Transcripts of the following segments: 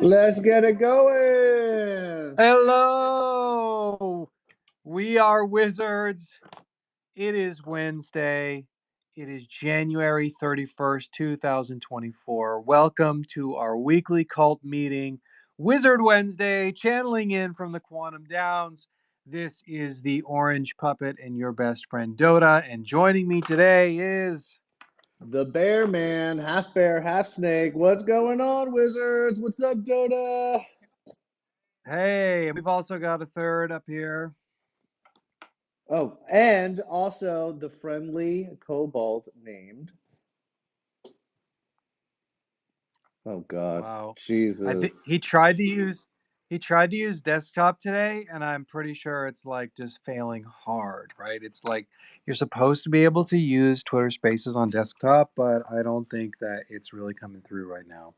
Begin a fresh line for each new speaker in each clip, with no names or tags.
Let's get it going.
Hello. We are wizards. It is Wednesday. It is January 31st, 2024. Welcome to our weekly cult meeting, Wizard Wednesday, channeling in from the Quantum Downs. This is the Orange Puppet and your best friend Dotta, and joining me today is
The bear man, half bear, half snake. What's going on, wizards? What's up, Dotta?
Hey, we've also got a third up here.
Oh, and also the friendly kobold named. Oh God,
Wow.
Jesus!
I think he tried to use desktop today, and I'm pretty sure it's like just failing hard, right? It's like you're supposed to be able to use Twitter Spaces on desktop, but I don't think that it's really coming through right now.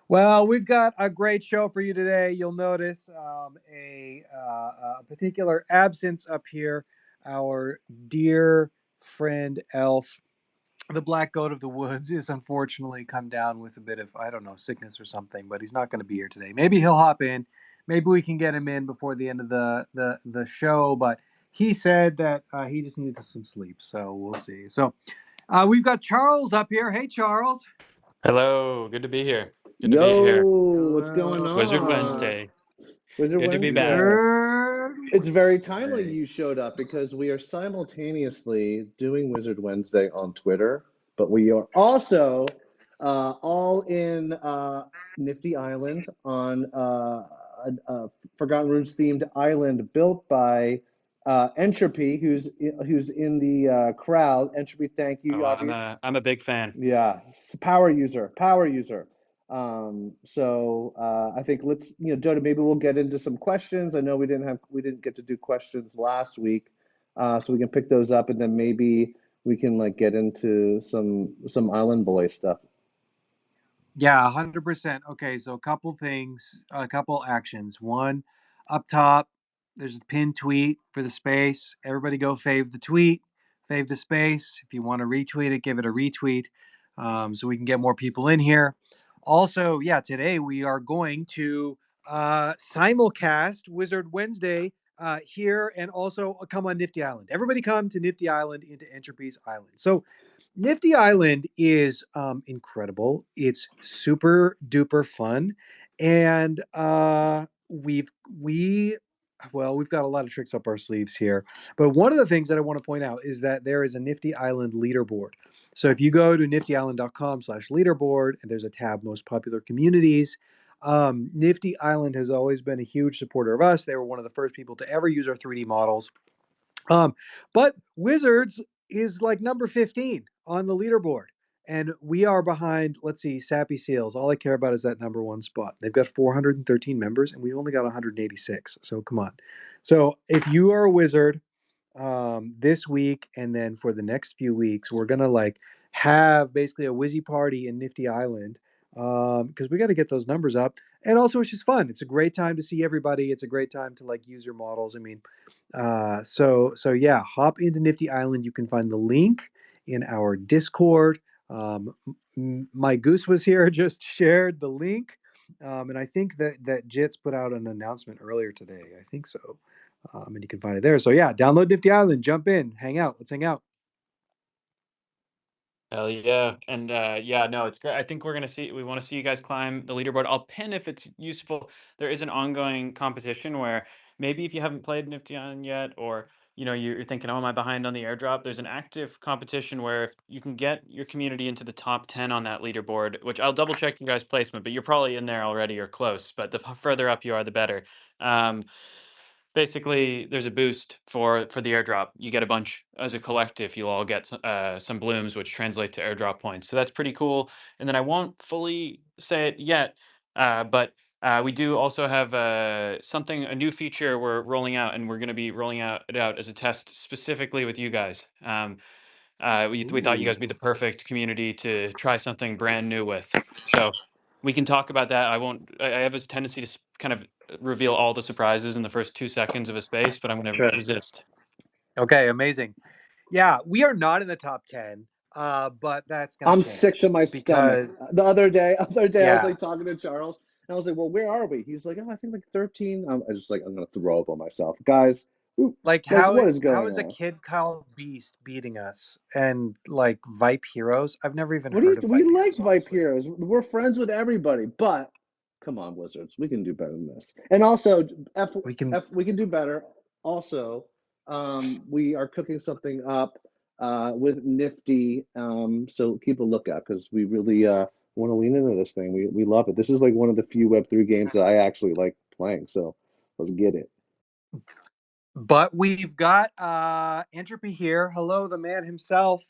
Well, we've got a great show for you today. You'll notice a particular absence up here. Our dear friend Elf, the black goat of the woods, is unfortunately come down with a bit of, I don't know, sickness or something, but he's not going to be here today. Maybe he'll hop in. Maybe we can get him in before the end of the show, but he said that he just needed some sleep, so we'll see. So we've got Charles up here. Hey, Charles.
Hello, good to be here. Good to be
Yo,
here.
what's going
Hello.
Wizard
on?
Wednesday.
Wizard
Good to be
Wednesday.
back.
Wizard.
It's very timely you showed up because we are simultaneously doing Wizard Wednesday on Twitter, but we are also all in Nifty Island on a Forgotten Runes themed island built by Entropy, who's in the crowd. Entropy, thank you.
I'm a big fan.
Yeah, power user, power user. I think let's, Dotta, maybe we'll get into some questions. I know we didn't get to do questions last week, so we can pick those up, and then maybe we can like get into some Island Boy stuff.
Yeah, 100%. Okay, so a couple things, a couple actions. One, up top, there's a pinned tweet for the space. Everybody go fave the tweet, fave the space. If you want to retweet it, give it a retweet, so we can get more people in here. Also, yeah, today we are going to simulcast Wizard Wednesday here, and also come on Nifty Island. Everybody come to Nifty Island, into Entropy's Island. So Nifty Island is incredible. It's super duper fun, and we've got a lot of tricks up our sleeves here. But one of the things that I want to point out is that there is a Nifty Island leaderboard. So if you go to niftyisland.com/leaderboard, and there's a tab Most Popular Communities, Nifty Island has always been a huge supporter of us. They were one of the first people to ever use our 3D models. But Wizards is like number 15 on the leaderboard. And we are behind, let's see, Sappy Seals. All I care about is that number one spot. They've got 413 members, and we only got 186. So come on. So if you are a wizard, this week and then for the next few weeks, we're gonna like have basically a Wizzy party in Nifty Island, because we got to get those numbers up. And also, it's just fun. It's a great time to see everybody. It's a great time to like use your models. I mean, so yeah, hop into Nifty Island. You can find the link in our Discord. My goose was here, just shared the link, and I think that Jits put out an announcement earlier today. I think so, and you can find it there. So yeah, download Nifty Island, jump in, hang out. Let's hang out.
Hell yeah. And yeah, no, it's great. I think we want to see you guys climb the leaderboard. I'll pin if it's useful. There is an ongoing competition where maybe if you haven't played Nifty Island yet, or you're thinking, oh, am I behind on the airdrop? There's an active competition where if you can get your community into the top 10 on that leaderboard, which I'll double check your guys' placement, but you're probably in there already or close. But the further up you are, the better. Basically, there's a boost for the airdrop. You get a bunch as a collective. You'll all get some blooms, which translate to airdrop points. So that's pretty cool. And then I won't fully say it yet, but we do also have a new feature we're rolling out, and we're going to be rolling it out as a test specifically with you guys. We thought you guys would be the perfect community to try something brand new with. So we can talk about that. I have a tendency to kind of reveal all the surprises in the first 2 seconds of a space, but I'm going to resist.
Okay, amazing. Yeah, we are not in the top 10. but that's gonna
I'm
change
sick to my stomach.
because
The other day, I was
yeah,
like talking to Charles, and I was like, "Well, where are we?" He's like, "Oh, I think like 13." I was just like, "I'm gonna throw up on myself, guys.
like
Like,
how
what is
how
going
is a
on?"
kid called Beast beating us and like Vipe Heroes? I've never even
What do you?
heard of
We
Vipe
like
Heroes,
Vipe
honestly.
Heroes. We're friends with everybody, but come on, Wizards, we can do better than this. And also,
We can
we can do better. Also, we are cooking something up with Nifty. So keep a lookout because we really want to lean into this thing. We love it. This is like one of the few Web3 games that I actually like playing. So let's get it.
But we've got Entropy here. Hello, the man himself.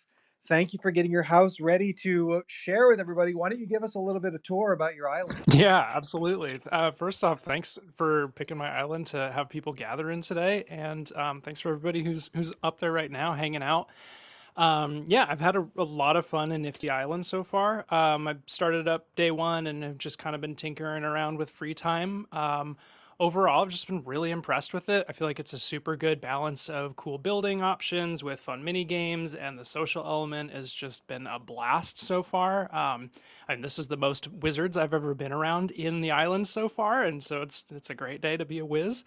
Thank you for getting your house ready to share with everybody. Why don't you give us a little bit of tour about your island?
Yeah, absolutely. First off, thanks for picking my island to have people gather in today, and thanks for everybody who's up there right now hanging out. Yeah, I've had a lot of fun in Nifty Island so far. I started up day one and have just kind of been tinkering around with free time. Overall, I've just been really impressed with it. I feel like it's a super good balance of cool building options with fun mini games, and the social element has just been a blast so far. And this is the most wizards I've ever been around in the island so far, and so it's a great day to be a whiz.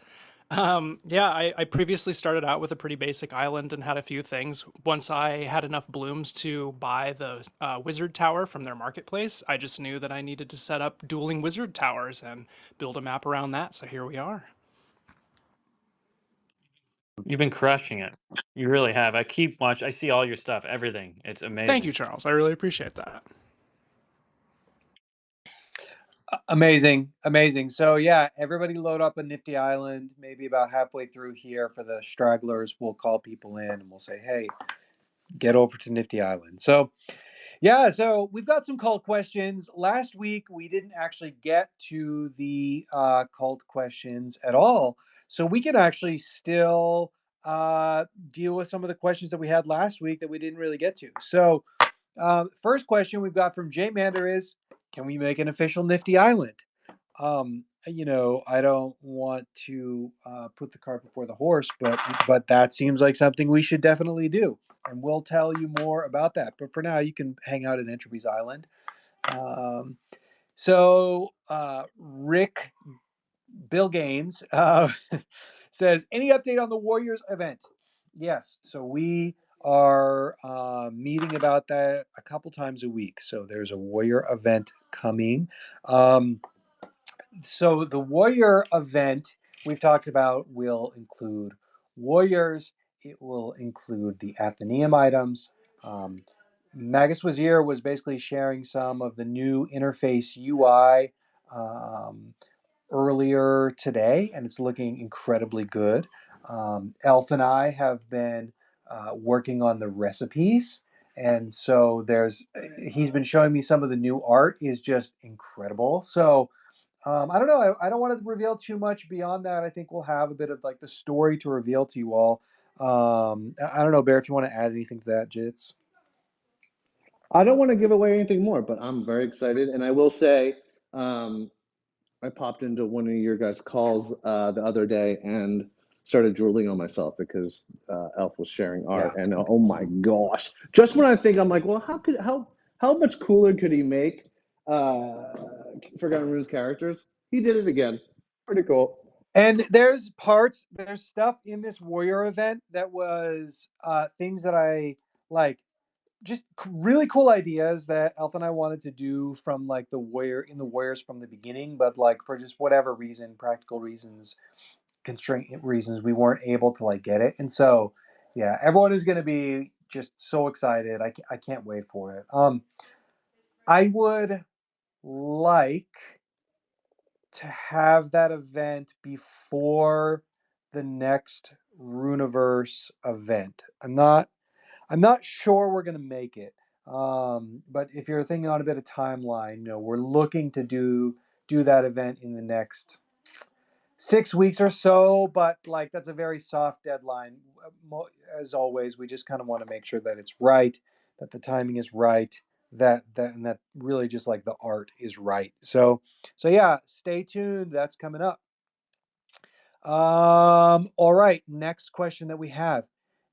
Yeah, I previously started out with a pretty basic island and had a few things. Once I had enough blooms to buy the wizard tower from their marketplace, I just knew that I needed to set up dueling wizard towers and build a map around that. So here we are.
You've been crushing it. You really have. I keep watching. I see all your stuff, everything. It's amazing.
Thank you, Charles. I really appreciate that.
Amazing, amazing. So yeah, everybody load up a Nifty Island. Maybe about halfway through here for the stragglers, we'll call people in and we'll say, "Hey, get over to Nifty Island." So yeah, so we've got some cult questions. Last week we didn't actually get to the cult questions at all, so we can actually still deal with some of the questions that we had last week that we didn't really get to. So first question we've got from Jay Mander is, can we make an official Nifty Island? I don't want to put the cart before the horse, but that seems like something we should definitely do, and we'll tell you more about that. But for now, you can hang out at Entropy's Island. So Rick Bill Gaines says, any update on the Warriors event? Yes. So we are meeting about that a couple times a week. So there's a Warrior event coming. So the Warrior event we've talked about will include Warriors. It will include the Athenaeum items. Magus Wazir was basically sharing some of the new interface UI earlier today, and it's looking incredibly good. Elf and I have been working on the recipes, and so he's been showing me some of the new art is just incredible. So I don't know. I don't want to reveal too much beyond that. I think we'll have a bit of like the story to reveal to you all. I don't know, Bear, if you want to add anything to that, Jits.
I don't want to give away anything more, but I'm very excited, and I will say, I popped into one of your guys' calls the other day and started drooling on myself because Elf was sharing
Yeah.
art, and oh my gosh! Just when I think I'm like, well, how much cooler could he make Forgotten Runes characters? He did it again. Pretty cool.
And there's stuff in this Warrior event that was things that I like, just really cool ideas that Elf and I wanted to do from like the Warriors from the beginning, but like for just whatever reason, practical reasons, constraint reasons, we weren't able to like get it. And so, yeah, everyone is going to be just so excited. I can't wait for it. I would like to have that event before the next Runeverse event. I'm not sure we're going to make it. But if you're thinking on a bit of timeline, we're looking to do that event in the next 6 weeks or so, but like that's a very soft deadline. As always, we just kind of want to make sure that it's right, that the timing is right, and that really just like the art is right. So yeah, stay tuned. That's coming up. All right, next question that we have.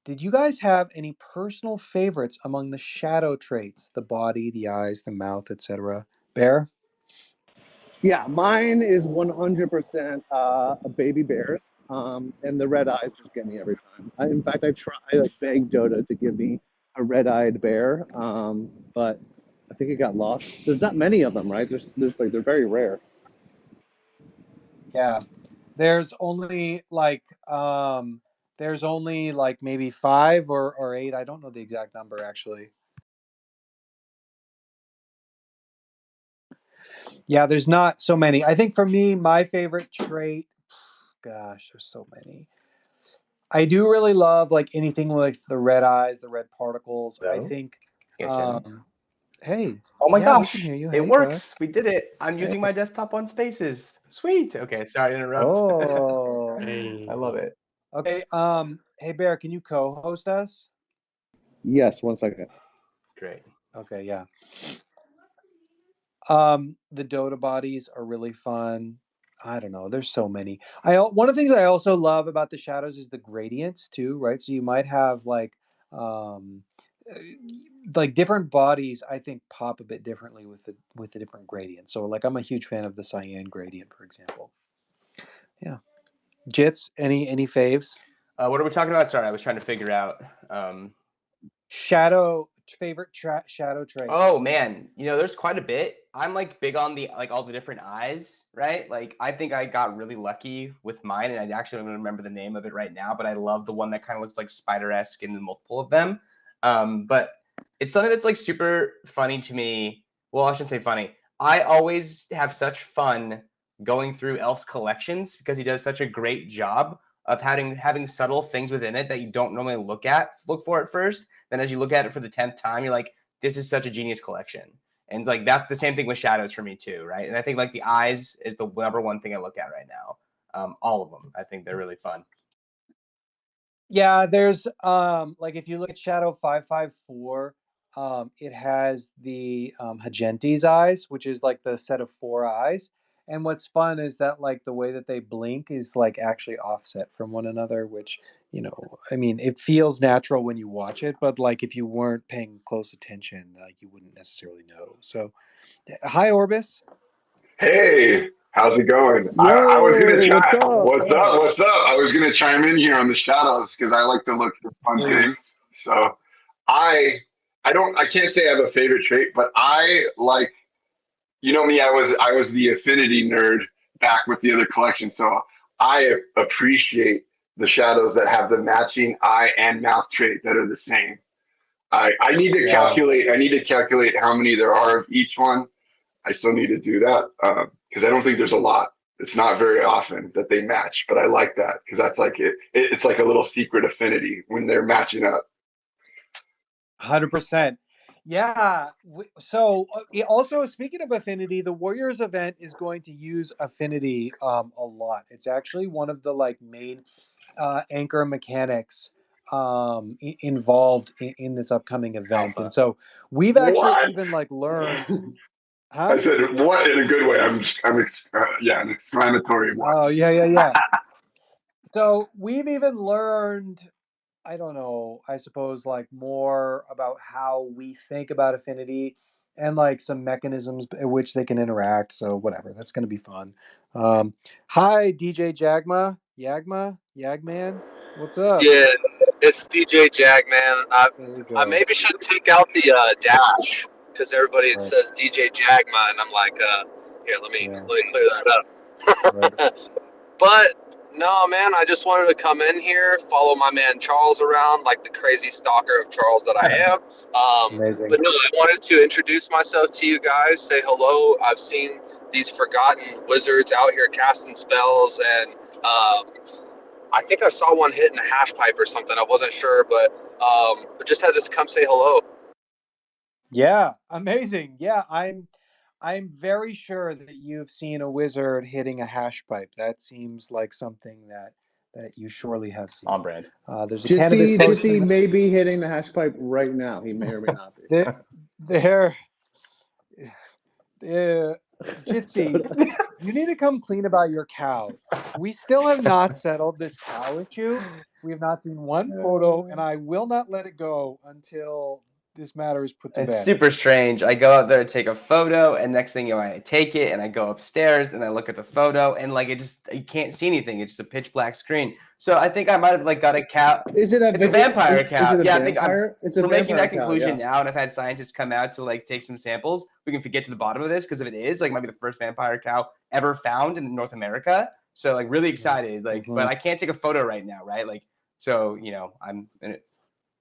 Did you guys have any personal favorites among the shadow traits? The body, the eyes, the mouth, etc. Bear?
Yeah, mine is 100% baby bears, and the red eyes just get me every time. In fact, I like begged Dotta to give me a red-eyed bear, but I think it got lost. There's not many of them, right? There's like they're very rare.
Yeah. There's only like maybe 5 or 8. I don't know the exact number actually. Yeah, there's not so many. I think for me, my favorite trait, gosh, there's so many. I do really love like anything with the red eyes, the red particles. I
Hello?
think
You guys hear me?
hey.
Oh my
Yeah, we can
gosh,
hear you.
it
Hey, go ahead.
works. We did it. I'm using my desktop on Spaces. Sweet. Okay, sorry to interrupt.
Oh.
I love it.
Okay, hey Bear, can you co-host us?
Yes, 1 second.
Great.
Okay, yeah. The Dota bodies are really fun. I don't know. There's so many. One of the things I also love about the shadows is the gradients too, right? So you might have um, uh, like different bodies. I think pop a bit differently with the different gradients. So like I'm a huge fan of the cyan gradient, for example. Yeah. Jits, any faves?
What are we talking about? Sorry, I was trying to figure out.
Favorite shadow traits.
Oh man, there's quite a bit. I'm like big on the all the different eyes, right? Like I think I got really lucky with mine, and I actually don't even remember the name of it right now, but I love the one that kind of looks like spider-esque in multiple of them. But it's something that's like super funny to me. Well, I shouldn't say funny. I always have such fun going through Elf's collections because he does such a great job of having subtle things within it that you don't normally look for at first. Then as you look at it for the 10th time, you're like, this is such a genius collection. And like that's the same thing with shadows for me too, right? And I think like the eyes is the number one thing I look at right now. All of them. I think they're really fun.
Yeah, there's like if you look at Shadow 554, it has the Hagenti's eyes, which is like the set of 4 eyes. And what's fun is that like the way that they blink is like actually offset from one another, which, I mean, it feels natural when you watch it, but like if you weren't paying close attention, like you wouldn't necessarily know. So, hi Orbis.
Hey, how's it going? I was gonna
Yo, what's
try.
up?
What's up? What's up? I was gonna chime in here on the shadows because I like to look for fun
Please.
things. So I can't say I have a favorite trait, but I like, me, I was the affinity nerd back with the other collection. So I appreciate the shadows that have the matching eye and mouth trait that are the same. I need to
Yeah.
calculate how many there are of each one. I still need to do that because I don't think there's a lot. It's not very often that they match, but I like that because that's like it's like a little secret affinity when they're matching up.
100%. Yeah. So also speaking of affinity, the Warriors event is going to use affinity a lot. It's actually one of the like main anchor mechanics involved in this upcoming event.
Alpha.
And so we've actually
What?
even like learned. Huh?
I said what in a good way. Yeah, an exclamatory what.
Oh yeah. So we've even learned, I don't know, I suppose like more about how we think about affinity and like some mechanisms in which they can interact. So whatever, that's going to be fun. Hi, DJ Yagman, what's up?
Yeah, it's DJ Jag, man. I
There we
I
go.
maybe should take out the dash because everybody
Right.
says DJ Jagma, and I'm like, here,
Yeah.
let me clear that
Right.
up. But no, man, I just wanted to come in here, follow my man Charles around like the crazy stalker of Charles that I am.
Amazing.
But no, I wanted to introduce myself to you guys, say hello. I've seen these forgotten wizards out here casting spells, and I think I saw one hitting a hash pipe or something. I wasn't sure, but just had to come say hello.
Yeah, amazing. Yeah, I'm very sure that you've seen a wizard hitting a hash pipe. That seems like something that you surely have seen.
On brand.
There's a cannabis
Jitsi
potion.
may be hitting the hash pipe right now. He may or may not be.
There, Jitsi,
Dotta.
you need to come clean about your cow. We still have not settled this cow issue. We have not seen one photo, and I will not let it go until this matter is put to
It's
bed.
super strange. I go out there to take a photo, and next thing you know, I take it and I go upstairs and I look at the photo, and like you can't see anything. It's just a pitch black screen. So I think I might have like got a cow.
Is it a
It's a vampire
is
cow.
it a
Yeah,
vampire? It's a
we're making
vampire
that
cow,
conclusion
yeah.
now, and I've had scientists come out to like take some samples. We can get to the bottom of this because if it is, like, might be the first vampire cow ever found in North America. So like really excited, like, but I can't take a photo right now, right? Like, so I'm in a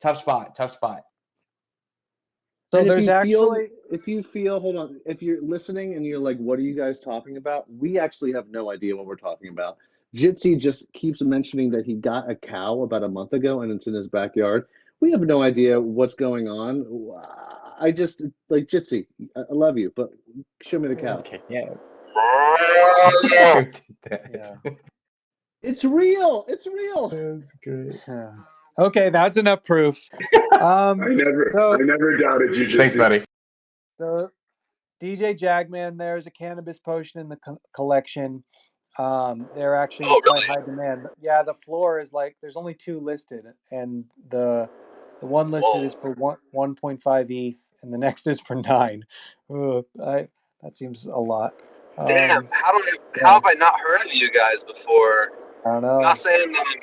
tough spot.
So
And
there's actually,
if you feel, hold on, if you're listening and you're like, what are you guys talking about? We actually have no idea what we're talking about. Jitsi just keeps mentioning that he got a cow about a month ago and it's in his backyard. We have no idea what's going on. I just, like, Jitsi, I love you, but show me the cow.
Okay, yeah.
yeah.
It's real. It's real.
That's great.
Yeah. Okay, that's enough proof.
I never doubted you,
Thanks,
Jitsi.
buddy.
So DJ Jagman, there's a cannabis potion in the collection. They're actually
Oh,
quite
really?
high demand. Yeah, the floor is like there's only 2 listed, and the one listed is for 1.5 ETH, and the next is for 9. That seems a lot.
Damn, how
yeah.
have I not heard of you guys before?
I don't know.
Not saying that I'm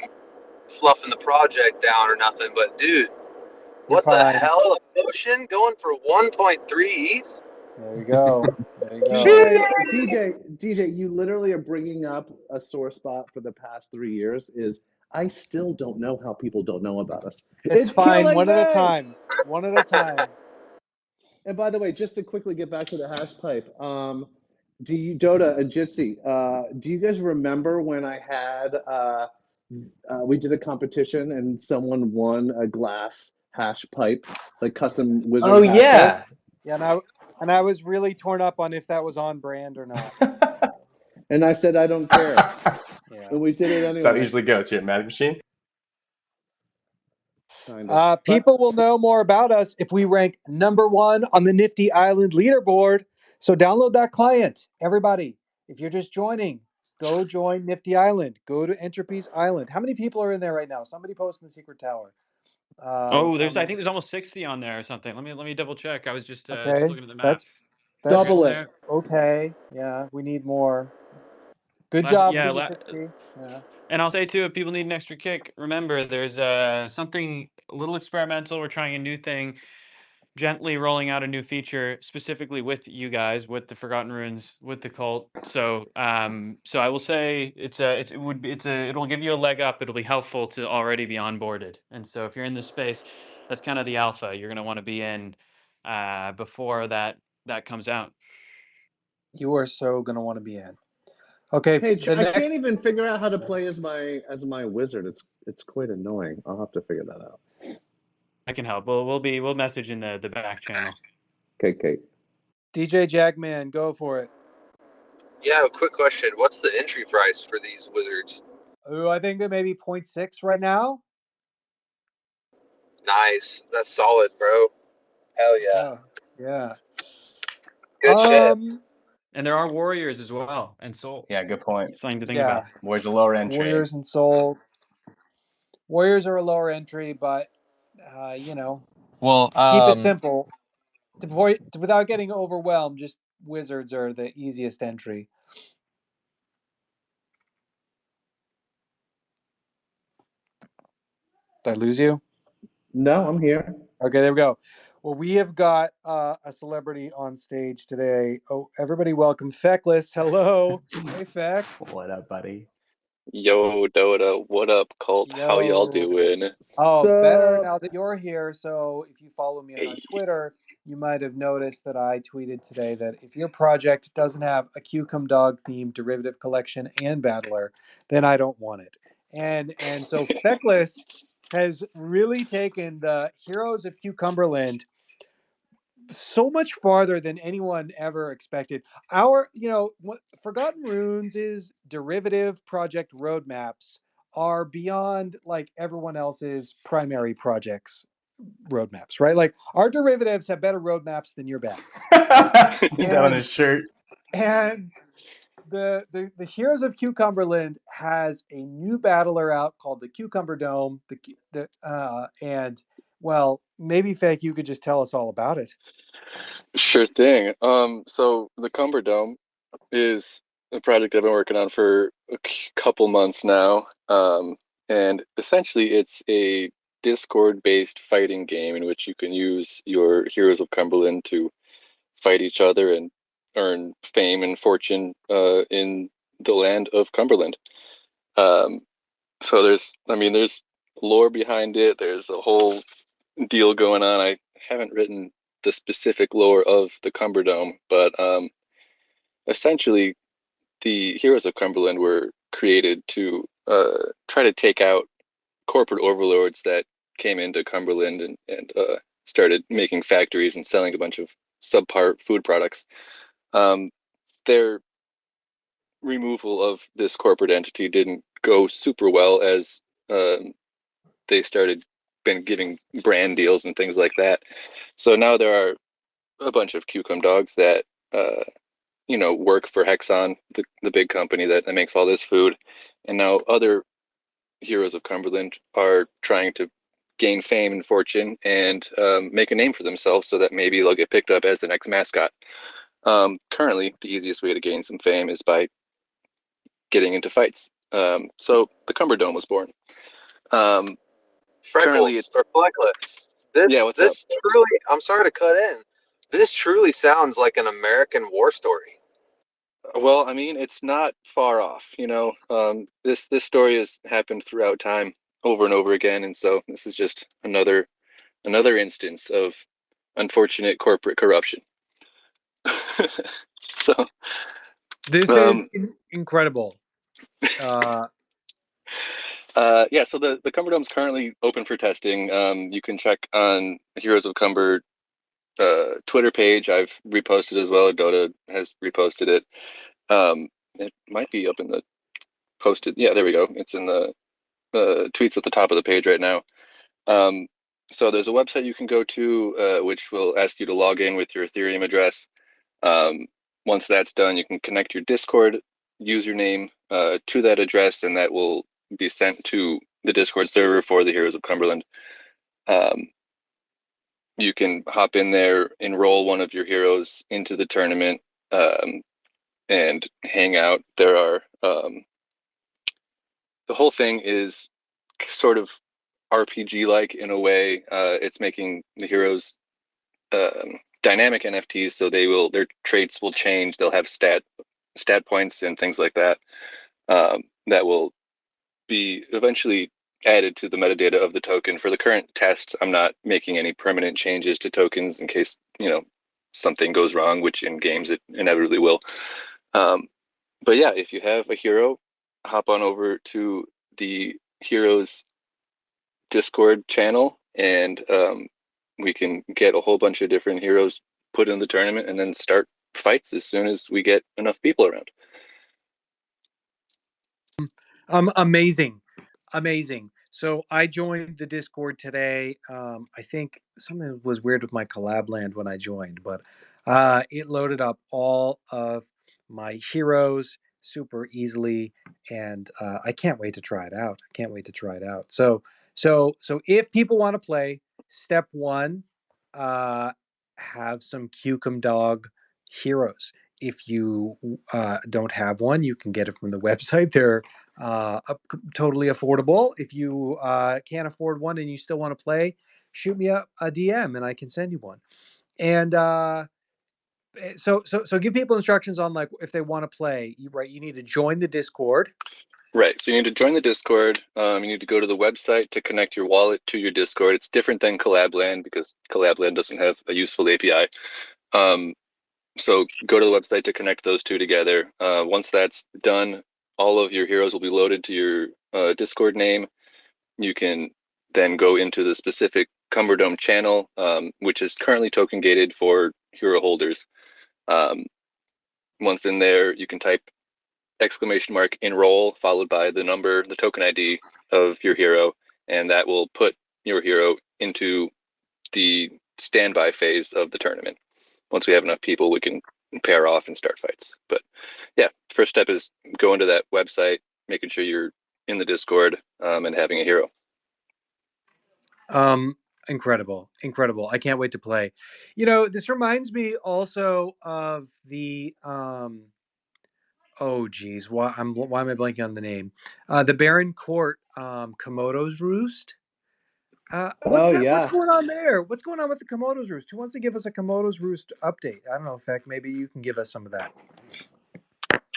fluffing the project down or nothing, but dude,
You're
what the
fine.
hell? A potion going for 1.3 ETH?
There you go. There you go.
DJ, you literally are bringing up a sore spot for the past 3 years. I still don't know how people don't know about us.
It's fine.
killing
One
me!
at a time. One at a time.
And by the way, just to quickly get back to the hash pipe, do you, Dotta and Jitsi, do you guys remember when I had we did a competition and someone won a glass hash pipe, like custom wizard
Oh
hash pipe?
Yeah, and I was really torn up on if that was on brand or not.
And I said I don't care.
Yeah.
And we did it
That's how it
anyway.
usually goes here at Magic Machine.
Kind of.
People will know more about us if we rank #1 on the Nifty Island leaderboard. So download that client. Everybody, if you're just joining, go join Nifty Island. Go to Entropy's Island. How many people are in there right now? Somebody post in the secret tower.
I think there's almost 60 on there or something. Let me double check. I was just looking at the map.
That's
Double it.
There.
Okay. Yeah, we need more. Good job.
Yeah,
Google 60. Yeah.
and I'll say too, if people need an extra kick, remember there's something a little experimental. We're trying a new thing, gently rolling out a new feature specifically with you guys, with the Forgotten Runes, with the cult. So so I will say it'll give you a leg up. It'll be helpful to already be onboarded. And so if you're in this space, that's kind of the alpha you're gonna want to be in before that comes out.
You are so gonna want to be in. Okay.
Hey, I can't even figure out how to play as my wizard. It's quite annoying. I'll have to figure that out.
I can help. We'll message in the back channel.
Okay.
DJ Jagman, go for it.
Yeah, a quick question. What's the entry price for these wizards?
Oh, I think that maybe 0.6 right now.
Nice. That's solid, bro. Hell yeah.
Oh, yeah.
Good shit.
And there are warriors as well and souls.
Yeah, good point.
Something to think about.
Warriors are lower entry.
Warriors and souls. Warriors are a lower entry, but
Well,
keep it simple. Without getting overwhelmed, just wizards are the easiest entry. Did I lose you?
No, I'm here.
Okay, there we go. Well, we have got a celebrity on stage today. Oh, everybody welcome Feckless. Hello. Hey, Feck.
What up, buddy?
Yo, Dotta, what up, cult? How y'all doing?
Oh, better now that you're here. So if you follow me on
Hey.
Twitter, you might have noticed that I tweeted today that if your project doesn't have a Cucum Dog themed derivative collection and battler, then I don't want it. And so Feckless has really taken the Heroes of Cucumberland so much farther than anyone ever expected. Forgotten Runes' derivative project roadmaps are beyond like everyone else's primary projects roadmaps, right? Like our derivatives have better roadmaps than your bags.
Put that on his shirt.
And the Heroes of Cucumberland has a new battler out called the Cucumber Dome. And well, maybe Fake, you could just tell us all about it.
Sure thing. So the Cumber Dome is a project I've been working on for a couple months now. And essentially it's a Discord-based fighting game in which you can use your Heroes of Cumberland to fight each other and earn fame and fortune in the land of Cumberland. So there's lore behind it. There's a whole deal going on. I haven't written the specific lore of the Cumberdome, but essentially the Heroes of Cumberland were created to try to take out corporate overlords that came into Cumberland and started making factories and selling a bunch of subpar food products. Their removal of this corporate entity didn't go super well as they started been giving brand deals and things like that. So now there are a bunch of Cucum dogs that work for Hexon, the big company that makes all this food, and now other Heroes of Cumberland are trying to gain fame and fortune and make a name for themselves so that maybe they'll get picked up as the next mascot. Currently, the easiest way to gain some fame is by getting into fights. So the Cumberdome was born. Currently,
Freckles or Flecklets.
Yeah, what's up?
Truly, I'm sorry to cut in. This truly sounds like an American war story.
Well, I mean, it's not far off. This story has happened throughout time, over and over again, and so this is just another instance of unfortunate corporate corruption. So
This is incredible.
Yeah, so the Cumberdome is currently open for testing. You can check on Heroes of Cumber Twitter page. I've reposted as well. Dotta has reposted it. It might be up in the posted. Yeah, there we go. It's in the tweets at the top of the page right now. So there's a website you can go to, which will ask you to log in with your Ethereum address. Once that's done, you can connect your Discord username to that address, and that will be sent to the Discord server for the Heroes of Cumberland. You can hop in there, enroll one of your heroes into the tournament, and hang out. There are the whole thing is sort of RPG like in a way. It's making the heroes dynamic NFTs, so their traits will change. They'll have stat points and things like that that will be eventually added to the metadata of the token. For the current tests, I'm not making any permanent changes to tokens in case something goes wrong, which in games it inevitably will. But yeah, if you have a hero, hop on over to the Heroes Discord channel, and we can get a whole bunch of different heroes put in the tournament and then start fights as soon as we get enough people around.
Amazing. So I joined the Discord today. I think something was weird with my collab land when I joined, but it loaded up all of my heroes super easily, and I can't wait to try it out. So if people want to play, step one, have some Cucum Dog heroes. If you don't have one, you can get it from the website. They're totally affordable. If you can't afford one and you still want to play, shoot me a DM and I can send you one. And so give people instructions on like if they want to play. You need to join the Discord.
Right. So you need to join the Discord. You need to go to the website to connect your wallet to your Discord. It's different than Collabland because Collabland doesn't have a useful API. So go to the website to connect those two together. Once that's done, all of your heroes will be loaded to your Discord name. You can then go into the specific Cumberdome channel, which is currently token gated for hero holders. Once in there, you can type !enroll followed by the token ID of your hero, and that will put your hero into the standby phase of the tournament. Once we have enough people, we can pair off and start fights. But yeah, first step is going to that website, making sure you're in the Discord, and having a hero.
Incredible. I can't wait to play. You know, this reminds me also of the oh geez, why am I blanking on the name? The Baron Court Komodo's Roost.
Oh
What's
yeah.
going on there? What's going on with the Komodo's Roost? Who wants to give us a Komodo's Roost update? I don't know, Feck, maybe you can give us some of that.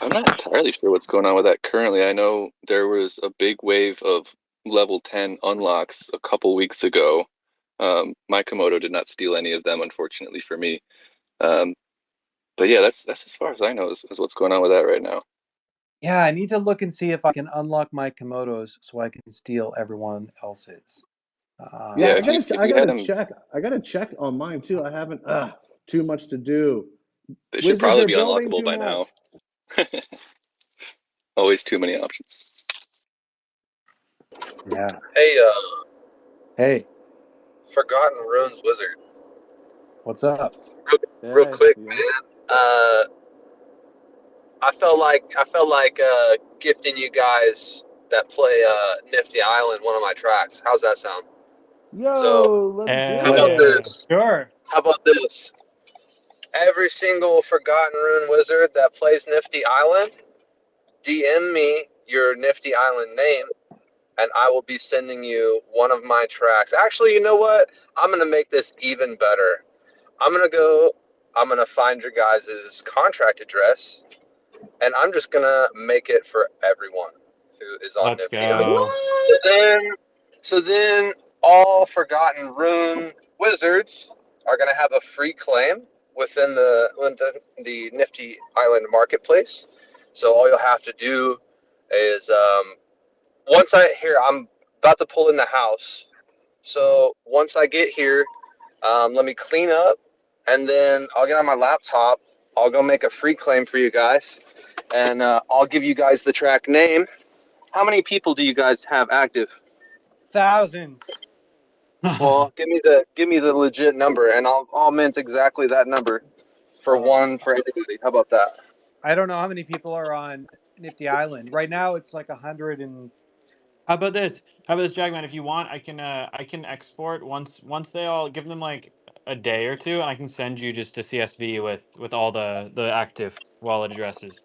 I'm not entirely sure what's going on with that currently. I know there was a big wave of level 10 unlocks a couple weeks ago. My Komodo did not steal any of them, unfortunately for me. But yeah, that's as far as I know is what's going on with that right now.
Yeah, I need to look and see if I can unlock my Komodos so I can steal everyone else's.
Yeah,
Yeah,
I
if
gotta, I
you had
gotta
them,
check. I gotta check on mine too. I haven't. Too much to do.
they should
Wizards
probably
are
be
building
unlockable
too
by
much.
now. Always too many options.
Yeah.
Hey,
Hey,
Forgotten Runes Wizard.
what's up?
Real
Hey,
quick,
yeah.
man. I felt like gifting you guys that play Nifty Island one of my tracks. How's that sound? So
Yo, let's do
how about
it.
this?
Sure.
How about this? Every single Forgotten Rune Wizard that plays Nifty Island, DM me your Nifty Island name, and I will be sending you one of my tracks. Actually, you know what? I'm gonna make this even better. I'm gonna find your guys' contract address, and I'm just gonna make it for everyone who is on
Let's
Nifty Island.
go.
What?
So then all Forgotten Rune Wizards are gonna have a free claim within the Nifty Island marketplace. So all you'll have to do is I'm about to pull in the house. So once I get here, let me clean up, and then I'll get on my laptop. I'll go make a free claim for you guys, and I'll give you guys the track name. How many people do you guys have active?
Thousands.
Well, give me the legit number, and I'll mint exactly that number for one for everybody. How about that?
I don't know how many people are on Nifty Island. Right now it's like 100 and
How about this? How about this, Jagman? If you want, I can export once they all give them like a day or two, and I can send you just a CSV with all the active wallet addresses.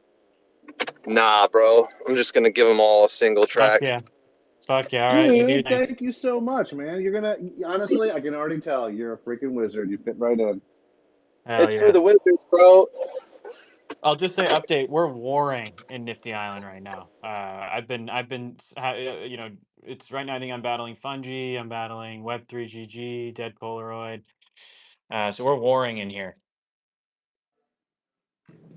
Nah, bro. I'm just gonna give them all a single
Fuck
track.
yeah. Fuck yeah. All right, you do your
Dude,
thing.
thank you so much, man. You're gonna honestly, I can already tell you're a freaking wizard. You fit right in.
Hell
It's for
yeah.
the Wizards, bro.
I'll just say update. We're warring in Nifty Island right now. You know, it's right now. I think I'm battling Fungi. I'm battling Web3 GG, Dead Polaroid. So we're warring in here.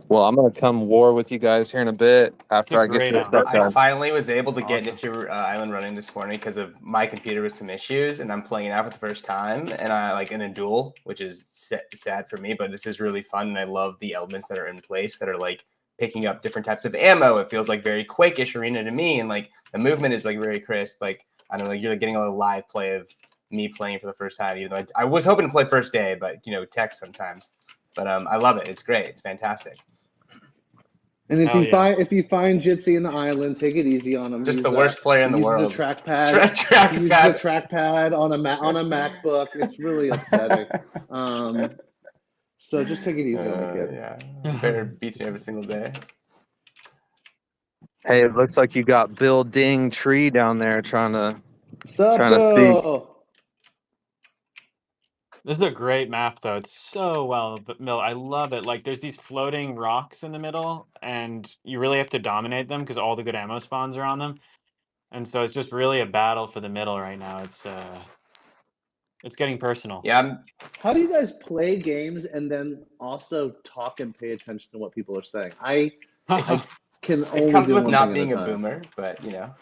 Well, I'm gonna come war with you guys here in a bit
It's
after
a
I get
great
this stuff
honor.
I
done.
finally was able to get
Awesome.
Nifty Island running this morning because of my computer with some issues, and I'm playing it out for the first time, and I like in a duel, which is sad for me, but this is really fun, and I love the elements that are in place that are like picking up different types of ammo. It feels like very Quake-ish arena to me, and like the movement is like very crisp. Like I don't know, you're like getting a live play of me playing for the first time. Even though I was hoping to play first day, but you know, tech sometimes. But I love it. It's great. It's fantastic.
And
Hell yeah.
if you find Jitsi in the island, take it easy on him.
Just the worst player in
He
the
uses
world.
a trackpad. He uses a
Trackpad.
trackpad on a MacBook. It's really upsetting. So just take it easy on the kid.
Yeah, Bear beats me every single day.
Hey, it looks like you got Bill Ding Tree down there trying to
Sup,
speak.
Bill?
This is a great map, though. It's so well built. I love it. Like, there's these floating rocks in the middle, and you really have to dominate them because all the good ammo spawns are on them. And so it's just really a battle for the middle right now. It's getting personal.
Yeah,
How do you guys play games and then also talk and pay attention to what people are saying? I can
it
only
comes
do
with
one
not
thing
being
at
a
a time.
boomer, but you know.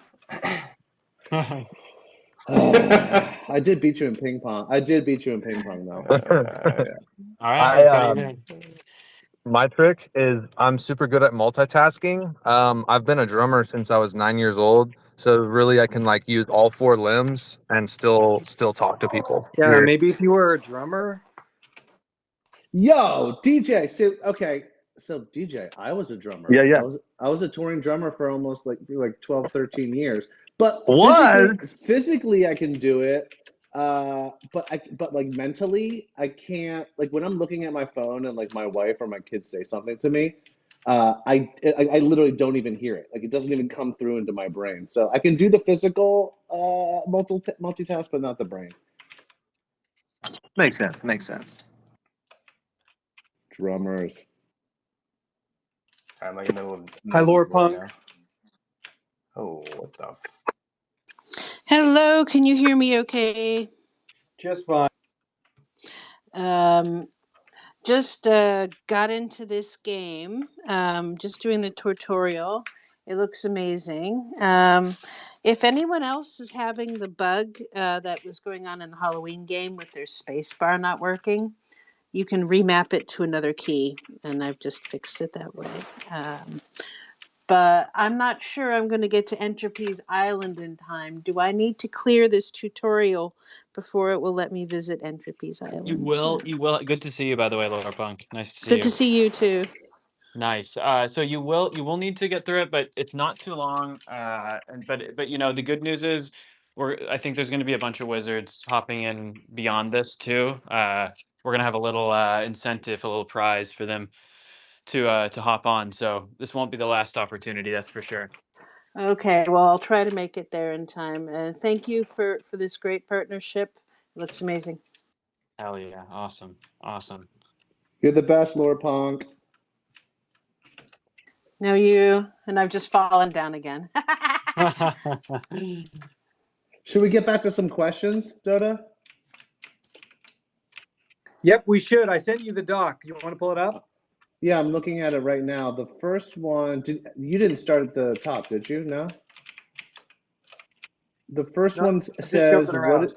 I did beat you in ping pong. I did beat you in ping pong, though.
All right, let's go.
My trick is I'm super good at multitasking. I've been a drummer since I was 9 years old, so really I can like use all four limbs and still talk to people.
yeah, maybe if you were a drummer.
Yo, DJ. So, okay, So DJ, I was a drummer.
Yeah, yeah.
I was a touring drummer for almost like 12, 13 years. But
What?
physically I can do it. But like mentally I can't. Like when I'm looking at my phone and like my wife or my kids say something to me, I literally don't even hear it. Like it doesn't even come through into my brain. So I can do the physical multitask, but not the brain.
Makes sense. Makes sense.
Drummers.
I'm like in the middle of
Hi, Lord
right
Punk.
now. Oh, what the?
Hello, can you hear me okay?
Just fine.
Just got into this game, just doing the tutorial. It looks amazing. If anyone else is having the bug that was going on in the Halloween game with their space bar not working, you can remap it to another key, and I've just fixed it that way. But I'm not sure I'm going to get to Entropy's Island in time. Do I need to clear this tutorial before it will let me visit Entropy's Island?
You will. You will. Good to see you, by the way, Laura Punk. Nice to see
Good
you.
to see you too.
Nice. So you will need to get through it, but it's not too long. But you know the good news is I think there's going to be a bunch of wizards hopping in beyond this too. We're gonna have a little incentive, a little prize for them to hop on. So this won't be the last opportunity, that's for sure.
Okay, well, I'll try to make it there in time. And thank you for this great partnership. It looks amazing.
Hell yeah! Awesome, awesome.
You're the best, Lord Punk.
No, you, and I've just fallen down again.
Should we get back to some questions, Dotta?
Yep, we should. I sent you the doc. You want to pull it up?
Yeah, I'm looking at it right now. The first one, you didn't start at the top, did you? No? The first
No,
one
I'm just
says,
jumping around.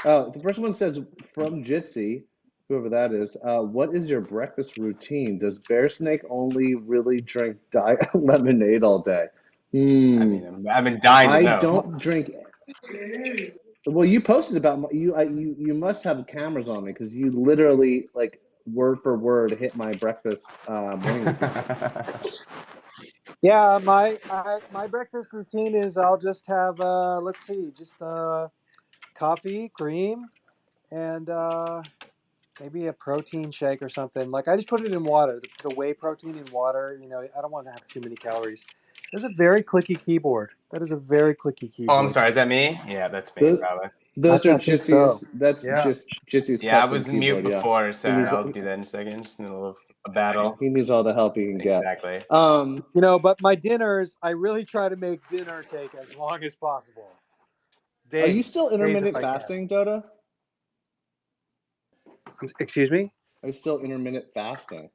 the first one says, from Jitsi, whoever that is, what is your breakfast routine? Does Bearsnake only really drink diet lemonade all day?
I mean, I've been dying to know.
I don't drink. Well, you posted about you must have cameras on me because you literally like word for word hit my breakfast morning routine.
Yeah, my breakfast routine is I'll just have let's see, just coffee, cream, and maybe a protein shake or something. Like I just put it in water, the whey protein in water. You know, I don't want to have too many calories. There's a very clicky keyboard. That is a very clicky keyboard.
Oh, I'm sorry. Is that me? Yeah, that's me, probably.
Those are
I think so.
Jitsi's. That's
Yeah.
just Jitsi's
Yeah, I
custom
was
keyboard.
mute before, so
He needs-
I'll do that in a second. Just in the middle of a battle.
He needs all the help he can get.
Exactly.
You know, but my dinners, I really try to make dinner take as long as possible.
Are you still intermittent fasting, Dotta?
Excuse me?
Are you still intermittent fasting?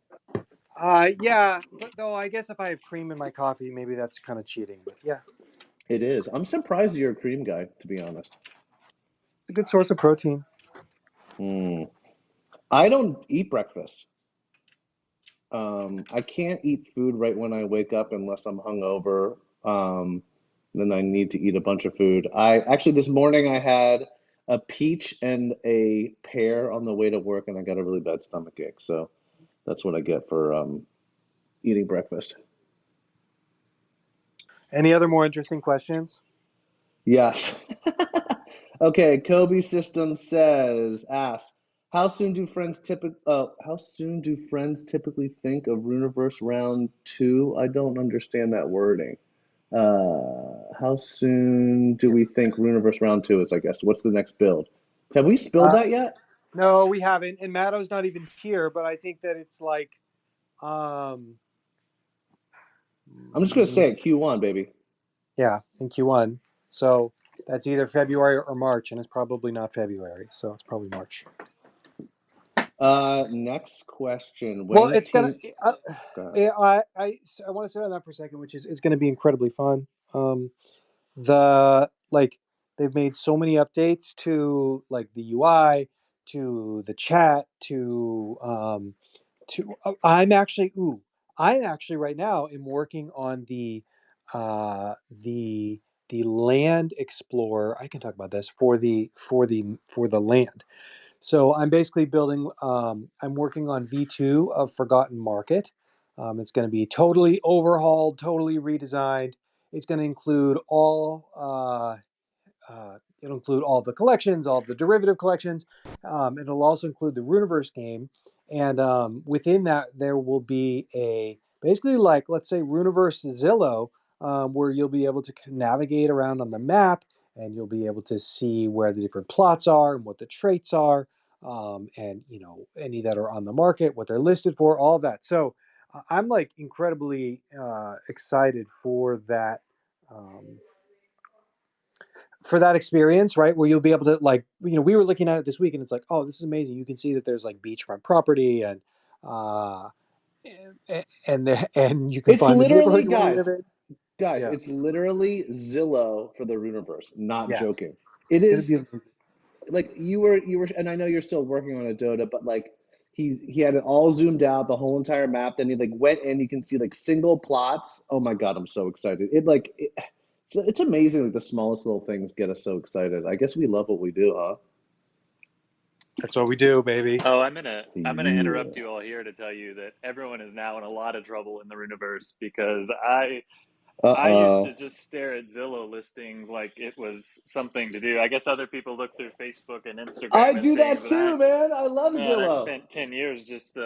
Yeah, but though I guess if I have cream in my coffee, maybe that's kind of cheating. But yeah,
It is. I'm surprised you're a cream guy, to be honest.
it's a good source of protein.
I don't eat breakfast. I can't eat food right when I wake up unless I'm hungover. Then I need to eat a bunch of food. This morning I had a peach and a pear on the way to work, and I got a really bad stomach ache. So that's what I get for eating breakfast.
Any other more interesting questions?
Yes. Okay, Kobe System asks, how soon do friends typically think of Runeverse Round 2? I don't understand that wording. How soon do we think Runeverse Round 2 is, I guess? What's the next build? Have we spilled that yet?
No, we haven't. And Matto's not even here, but I think that it's like
I'm just gonna say it, Q1, baby.
Yeah, in Q1. So that's either February or March, and it's probably not February, so it's probably March.
Next question.
Well, it's gonna. I want to say on that for a second, which is it's going to be incredibly fun. They've made so many updates to like the UI, to the chat, I'm actually right now am working on the land explorer. I can talk about this for the land. So I'm basically building. I'm working on V2 of Forgotten Market. It's going to be totally overhauled, totally redesigned. It's going to include it'll include all the collections, all the derivative collections. It'll also include the Runeverse game, and within that there will be basically like, let's say, Runeverse Zillow, where you'll be able to navigate around on the map, and you'll be able to see where the different plots are and what the traits are, and any that are on the market, what they're listed for, all of that. So I'm like incredibly excited for that. For that experience, right, where you'll be able to, like, we were looking at it this week, and it's like, oh, this is amazing. You can see that there's like beachfront property, and and you can
It's
find the
literally,
neighborhood you want to live
guys,
in. Yeah,
it's literally Zillow for the Runeverse. Not
yeah,
joking. It
it's gonna
is
be amazing.
like you were, and I know you're still working on a Dota, but like he had it all zoomed out, the whole entire map. Then he like went in, you can see like single plots. Oh my God, I'm so excited. It's amazing, like the smallest little things get us so excited. I guess we love what we do, huh?
That's what we do, baby.
Oh, I'm gonna
Yeah.
interrupt you all here to tell you that everyone is now in a lot of trouble in the Runiverse because I used to
Uh-oh.
just stare at Zillow listings like it was something to do. I guess other people look through Facebook and
I
Instagram and
do
things,
that
but I
too, man. I love
man, I
Zillow.
spent 10 years just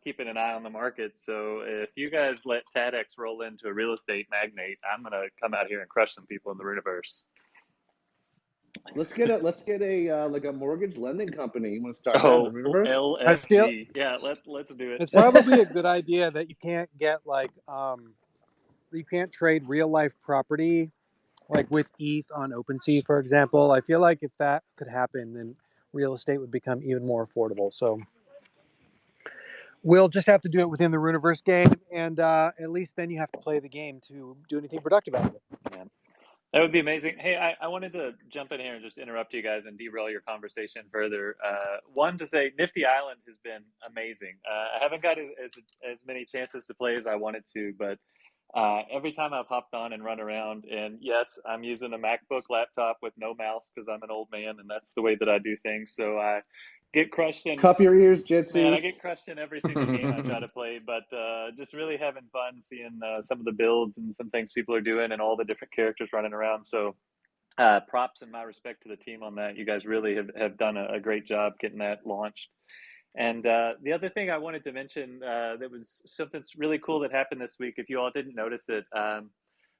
keeping an eye on the market. So if you guys let TADX roll into a real estate magnate, I'm gonna come out here and crush some people in the Runiverse.
Let's get a like a mortgage lending company. You want to start that in the
Oh,
Universe?
I feel
LFG. Yeah, let's do it.
it's probably a good idea that you can't get like you can't trade real life property like with ETH on OpenSea, for example. I feel like if that could happen, then real estate would become even more affordable. So we'll just have to do it within the Runiverse game, and at least then you have to play the game to do anything productive out of it.
Yeah. That would be amazing. Hey, I wanted to jump in here and just interrupt you guys and derail your conversation further. One, to say Nifty Island has been amazing. I haven't got as many chances to play as I wanted to, but every time I've hopped on and run around, and yes, I'm using a MacBook laptop with no mouse because I'm an old man and that's the way that I do things. So I get crushed in.
Cup your ears,
Man, I
Jitsi.
get crushed in every single game I try to play, but just really having fun seeing some of the builds and some things people are doing and all the different characters running around. So props and my respect to the team on that. You guys really have done a great job getting that launched. And the other thing I wanted to mention that was something that's really cool that happened this week, if you all didn't notice it,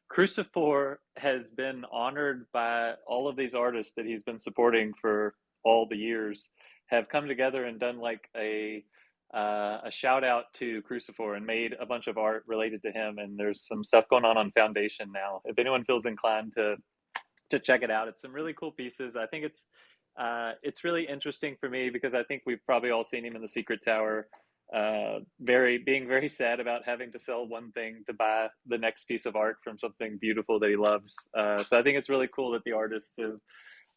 Crucifor has been honored by all of these artists that he's been supporting for all the years, have come together and done like a shout out to Crucifor and made a bunch of art related to him. And there's some stuff going on Foundation now. If anyone feels inclined to check it out, it's some really cool pieces. I think it's really interesting for me because I think we've probably all seen him in the Secret Tower, being very sad about having to sell one thing to buy the next piece of art from something beautiful that he loves. So I think it's really cool that the artists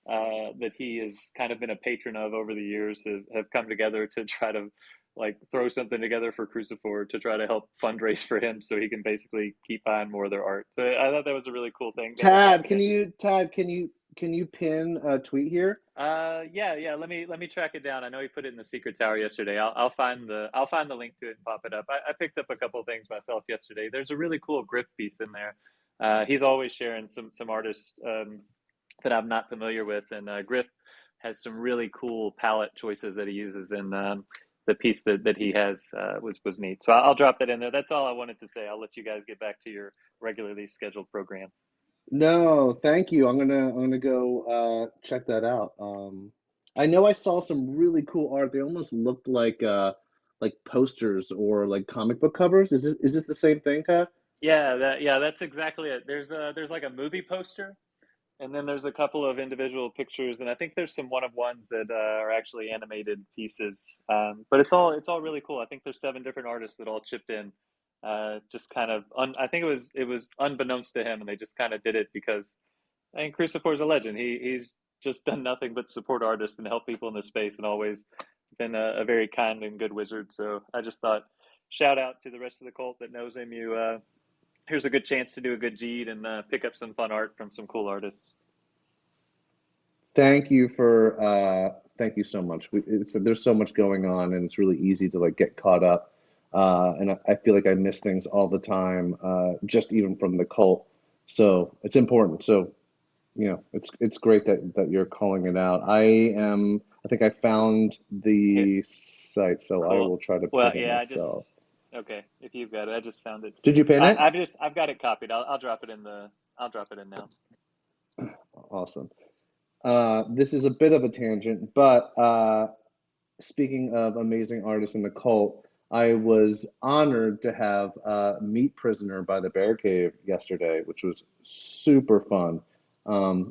that he has kind of been a patron of over the years have come together to try to like throw something together for Crucifor to try to help fundraise for him so he can basically keep buying more of their art. So I thought that was a really cool thing that was
Tad,
happening.
can you pin a tweet here?
Yeah. Let me track it down. I know he put it in the Secret Tower yesterday. I'll find the link to it and pop it up. I picked up a couple of things myself yesterday. There's a really cool Griff piece in there. He's always sharing some artists that I'm not familiar with, and Griff has some really cool palette choices that he uses in the piece that he has was neat. So I'll drop that in there. That's all I wanted to say. I'll let you guys get back to your regularly scheduled program.
No, thank you. I'm gonna go check that out. I know I saw some really cool art. They almost looked like posters or like comic book covers. Is this the same thing, Tad?
Yeah, that's exactly it. There's like a movie poster, and then there's a couple of individual pictures, and I think there's some one of ones that are actually animated pieces. But it's all really cool. I think there's 7 different artists that all chipped in. Just kind of I think it was unbeknownst to him, and they just kind of did it because I think Crucifor's a legend. He's just done nothing but support artists and help people in this space, and always been a very kind and good wizard. So I just thought, shout out to the rest of the cult that knows him. Here's a good chance to do a good deed and pick up some fun art from some cool artists.
Thank you so much. There's so much going on, and it's really easy to like get caught up. and I feel like I miss things all the time, just even from the cult. So it's important. So it's great that you're calling it out. I think I found the site, so I
Cool.
will try to
Well,
pin it
yeah,
myself.
okay. If you've got it, I just found it
Did
too.
you pin it?
I've got it copied. I'll drop it in I'll drop it in now.
Awesome. This is a bit of a tangent, but speaking of amazing artists in the cult, I was honored to have Meat Prisoner by the Bear Cave yesterday, which was super fun.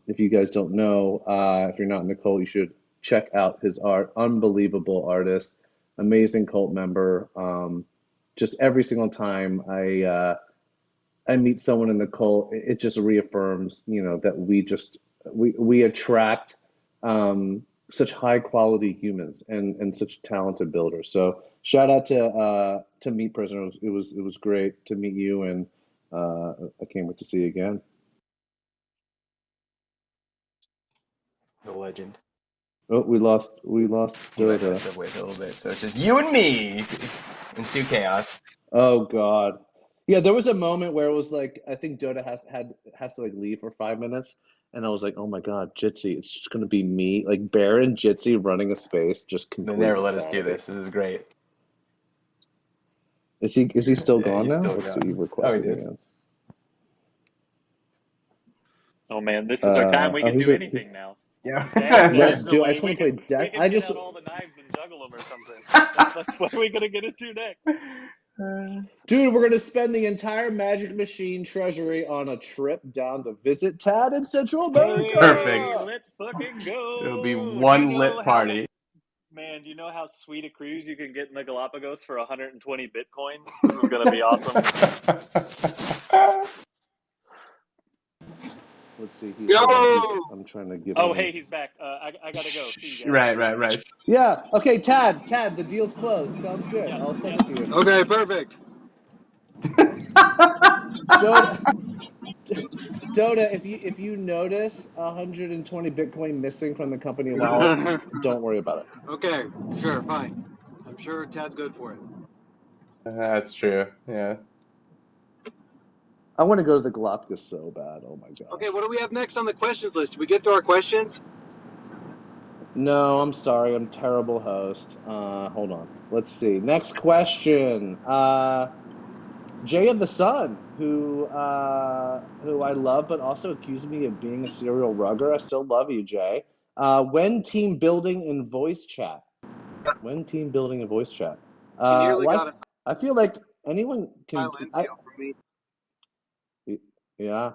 If you guys don't know, if you're not in the cult, you should check out his art. Unbelievable artist, amazing cult member. Just every single time I meet someone in the cult, it just reaffirms, that we attract such high quality humans and such talented builders. So shout out to Meat Prisoner. It was great to meet you, and I can't wait to see you again.
The legend.
Oh, we lost
He let
Dotta.
us wait a little bit, so it's just you and me in Sue Chaos.
Oh God. Yeah, there was a moment where it was like I think Dotta has to like leave for 5 minutes, and I was like, oh my God, Jitsi, it's just gonna be me, like Bear and Jitsi running a space, just
They
complete
never let us do
insanity.
this. This is great.
Is he still
Yeah,
gone
he's
now?
still
Let's see,
gone. Oh, he
requested
did.
again.
Oh man, this is our time. We can
He's
do
a
anything now.
Yeah.
let's
Dad's
do. I
away.
just want to play
We
death.
can get out all the knives and juggle them or something. That's what we're gonna get into next.
Dude, we're gonna spend the entire Magic Machine treasury on a trip down to visit Tad in Central America.
Hey, let's fucking go.
It'll be
Do you
one
know
lit party.
Man, do you know how sweet a cruise you can get in the Galapagos for 120 bitcoins? This is gonna be awesome.
Let's see.
Yo!
Hold on. I'm trying to give him.
Oh, hey, he's back. I gotta go. See you guys.
Right.
Yeah. Okay, Tad. The deal's closed. Sounds good.
Yeah,
I'll send
yeah.
it to you.
Okay, perfect.
Dotta, Dotta, if you notice 120 Bitcoin missing from the company wallet, don't worry about it.
Okay, sure, fine. I'm sure Tad's good for it.
That's true. Yeah.
I want to go to the Galapagos so bad. Oh my gosh.
Okay, what do we have next on the questions list? Did we get to our questions?
No, I'm sorry. I'm terrible host. Hold on. Let's see. Next question. Jay of the Sun, who I love, but also accused me of being a serial rugger. I still love you, Jay. When team building in voice chat? When team building in voice chat?
You nearly
Well,
got a
I feel like anyone can.
silencio from me
Yeah.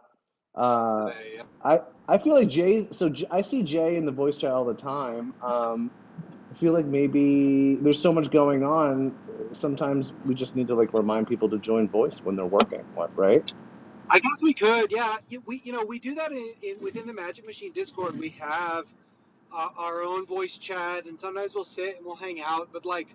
Uh,
today. Yeah.
I feel like Jay. So I see Jay in the voice chat all the time. I feel like maybe there's so much going on. Sometimes we just need to like remind people to join voice when they're working. What, right?
I guess we could, yeah. We do that within the Magic Machine Discord. We have our own voice chat, and sometimes we'll sit and we'll hang out. But like,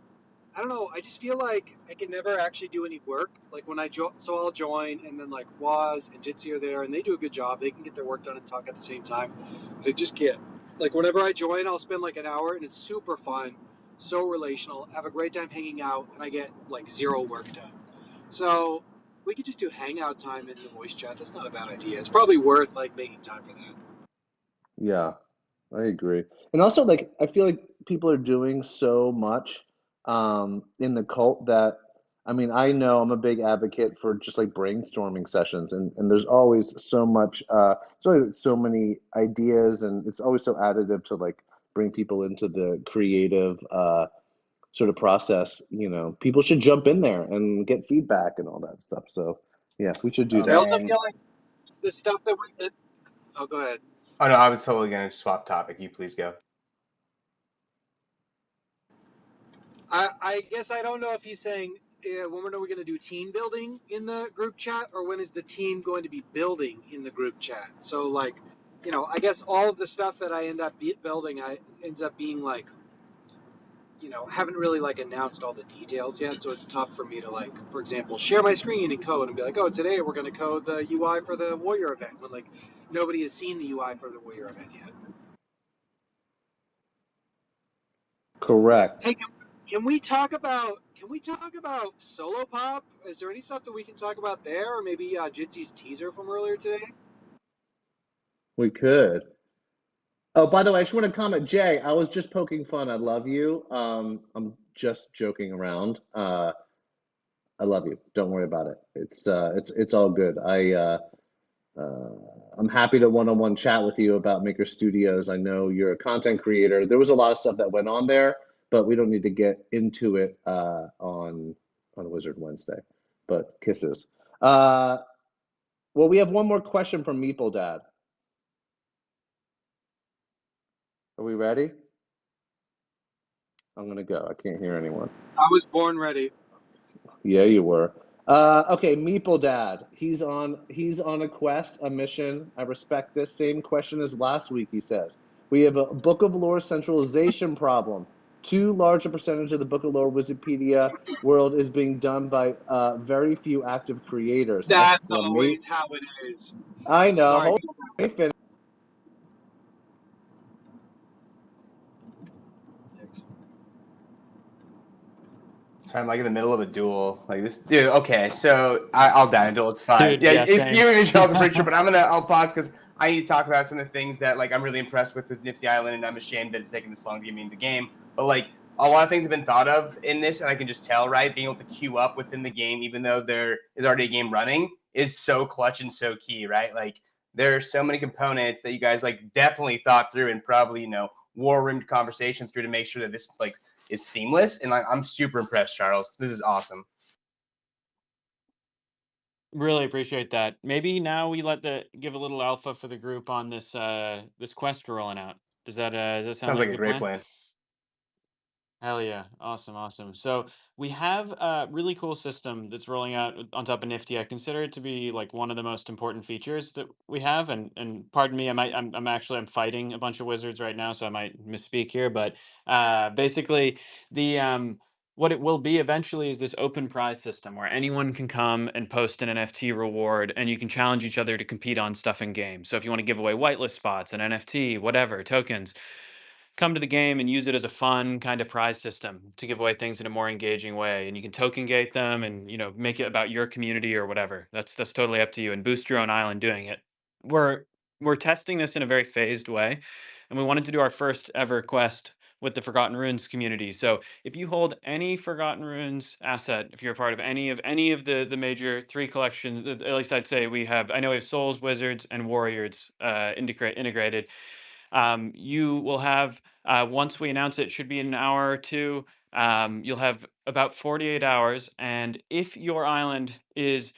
I don't know. I just feel like I can never actually do any work. Like when so I'll join, and then like Waz and Jitsi are there, and they do a good job. They can get their work done and talk at the same time. But I just can't. Like whenever I join, I'll spend like an hour, and it's super fun, so relational. Have a great time hanging out, and I get like zero work done. So we could just do hangout time in the voice chat. That's not a bad idea. It's probably worth like making time for that.
Yeah, I agree. And also, like, I feel like people are doing so much in the cult that, I mean, I know I'm a big advocate for just like brainstorming sessions, and there's always so much, so many ideas, and it's always so additive to like bring people into the creative sort of process. People should jump in there and get feedback and all that stuff. So, yeah, we should do
Oh
I
that.
also
man.
feel like the stuff oh, go ahead.
Oh no, I was totally gonna swap topic. You please go.
I guess I don't know if he's saying when are we going to do team building in the group chat, or when is the team going to be building in the group chat? So like, I guess all of the stuff that I end up building, ends up being like, haven't really like announced all the details yet. So it's tough for me to like, for example, share my screen and code and be like, oh, today we're going to code the UI for the Warrior event, when like nobody has seen the UI for the Warrior event yet.
Correct.
Hey, can we talk about
can we talk about Solo Pop? Is there any stuff that we can talk about there, or maybe Jitsy's teaser from earlier today?
We could. Oh, by the way, I just want to comment, Jay. I was just poking fun. I love you. I'm just joking around. I love you. Don't worry about it. It's all good. I'm happy to one-on-one chat with you about Maker Studios. I know you're a content creator. There was a lot of stuff that went on there, but we don't need to get into it on Wizard Wednesday. But kisses. Well, we have one more question from Meeple Dad. Are we ready? I'm gonna go. I can't hear anyone.
I was born ready.
Yeah, you were. Okay, Meeple Dad. He's on a quest, a mission. I respect this. Same question as last week, he says. We have a Book of Lore centralization problem. Too large a percentage of the Book of Lore Wikipedia world is being done by very few active creators.
That's
Exclamation.
always how it is.
I know.
Sorry.
Hold on, let me finish.
So I'm like in the middle of a duel, like this dude. Okay, so I'll die in a duel. It's fine.
Dude,
Yeah,
yeah,
if
same.
you and Charles are pretty sure, but I'll pause because I need to talk about some of the things that like I'm really impressed with Nifty Island, and I'm ashamed that it's taken this long to get me into the game. But like a lot of things have been thought of in this, and I can just tell, right? Being able to queue up within the game, even though there is already a game running, is so clutch and so key, right? Like there are so many components that you guys like definitely thought through and probably war roomed conversation through to make sure that this like is seamless, and I'm super impressed, Charles. This is awesome.
Really appreciate that. Maybe now we give a little alpha for the group on this this quest we're rolling out. Does that sound
Sounds
like
like
a
a
good
great
plan?
plan.
Hell yeah. Awesome, awesome. So we have a really cool system that's rolling out on top of Nifty. I consider it to be like one of the most important features that we have. And pardon me, I'm fighting a bunch of wizards right now, so I might misspeak here. But basically the what it will be eventually is this open prize system where anyone can come and post an NFT reward, and you can challenge each other to compete on stuff in game. So if you want to give away whitelist spots, an NFT, whatever, tokens, come to the game and use it as a fun kind of prize system to give away things in a more engaging way. And you can token gate them and make it about your community or whatever. That's totally up to you, and boost your own island doing it. We're testing this in a very phased way, and we wanted to do our first ever quest with the Forgotten Runes community. So if you hold any Forgotten Runes asset, if you're a part of any of the major 3 collections, at least I'd say I know we have Souls, Wizards, and Warriors integrated. You will have, once we announce it, should be in an hour or two, you'll have about 48 hours. And if your island is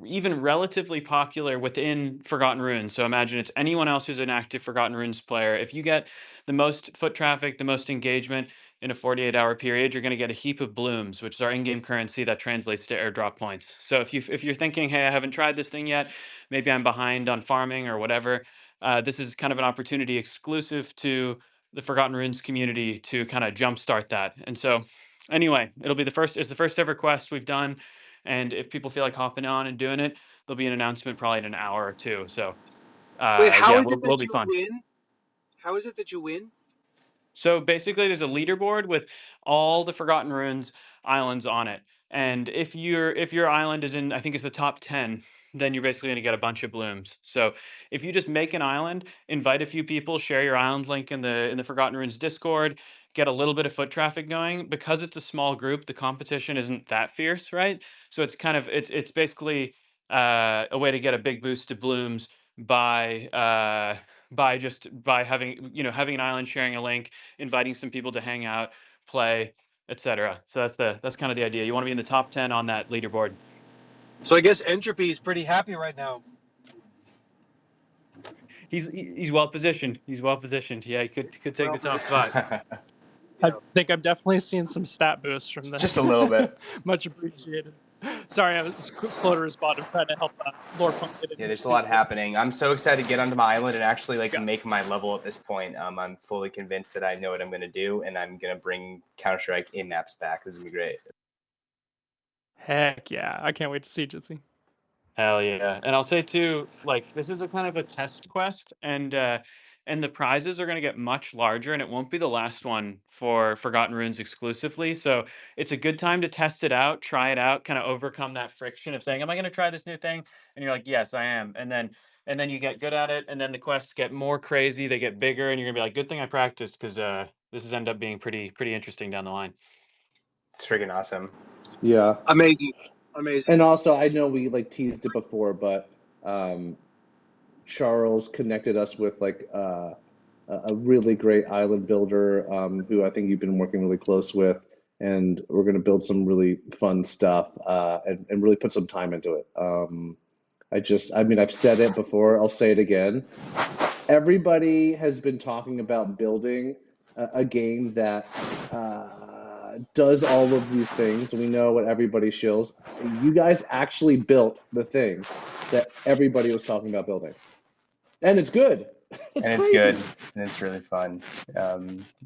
even relatively popular within Forgotten Runes, so imagine it's anyone else who's an active Forgotten Runes player, if you get the most foot traffic, the most engagement in a 48-hour period, you're going to get a heap of blooms, which is our in-game currency that translates to airdrop points. So if you're thinking, hey, I haven't tried this thing yet, maybe I'm behind on farming or whatever, this is kind of an opportunity exclusive to the Forgotten Runes community to kind of jumpstart that. And so, anyway, it's the first ever quest we've done, and if people feel like hopping on and doing it, there'll be an announcement probably in an hour or two. So,
Wait, how
yeah,
is it
we'll
that
be
you
fun.
win? How is it that you win?
So basically, there's a leaderboard with all the Forgotten Runes islands on it, and if your island is in, I think it's the top 10, then you're basically going to get a bunch of blooms. So if you just make an island, invite a few people, share your island link in the Forgotten Runes Discord, get a little bit of foot traffic going. Because it's a small group, the competition isn't that fierce, right? So it's basically a way to get a big boost to blooms by having having an island, sharing a link, inviting some people to hang out, play, etc. So that's kind of the idea. You want to be in the top 10 on that leaderboard.
So I guess Entropy is pretty happy right now.
He's well positioned. He's well positioned. Yeah, he could take
Well,
the top spot.
I think I'm definitely seeing some stat boosts from this.
Just a little bit.
Much appreciated. Sorry, I was slow to respond. I'm trying to help Lore Punk get in
Yeah,
here
there's a
too,
lot
so
happening. I'm so excited to get onto my island and actually like
got
make
this.
my level at this point. I'm fully convinced that I know what I'm going to do, and I'm going to bring Counter-Strike in-maps back. This is going to be great.
Heck yeah. I can't wait to see Jitsi.
Hell yeah. And I'll say too, like, this is a kind of a test quest, and and the prizes are going to get much larger, and it won't be the last one for Forgotten Runes exclusively. So it's a good time to test it out, try it out, kind of overcome that friction of saying, "Am I going to try this new thing?" And you're like, "Yes, I am." And then you get good at it, and then the quests get more crazy, they get bigger, and you're gonna be like, "Good thing I practiced, because this has ended up being pretty interesting down the line."
It's freaking awesome.
Yeah.
Amazing.
And also, I know we like teased it before, but Charles connected us with like a really great island builder who I think you've been working really close with, and we're going to build some really fun stuff and really put some time into it. I mean, I've said it before, I'll say it again. Everybody has been talking about building a game that does all of these things. We know what everybody shills. You guys actually built the thing that everybody was talking about building. And it's good. It's
and it's
crazy.
good, and it's really fun.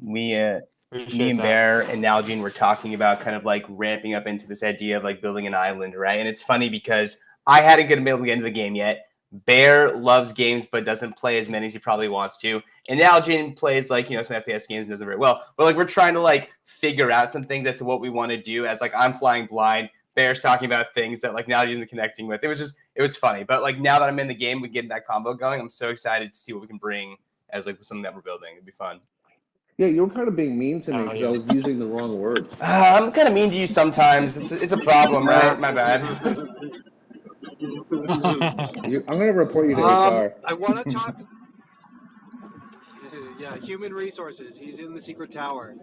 Me and
Appreciate that.
Bear and Nalgene were talking about kind of like ramping up into this idea of like building an island, right? And it's funny because I hadn't been able to get into the game yet. Bear loves games but doesn't play as many as he probably wants to. And Nalgene plays like, some FPS games and does it very well. But like we're trying to like figure out some things as to what we want to do, as like I'm flying blind. Bear's talking about things that like Nalgene isn't connecting with. It was funny. But like now that I'm in the game, we get that combo going. I'm so excited to see what we can bring as like something that we're building. It'd be fun.
Yeah, you were kind of being mean to me
Oh,
because I
yeah.
was using the wrong words.
I'm kind of mean to you sometimes. It's a problem, right? My bad.
I'm going to report you to HR.
I want to talk. Yeah, human resources. He's in the secret tower.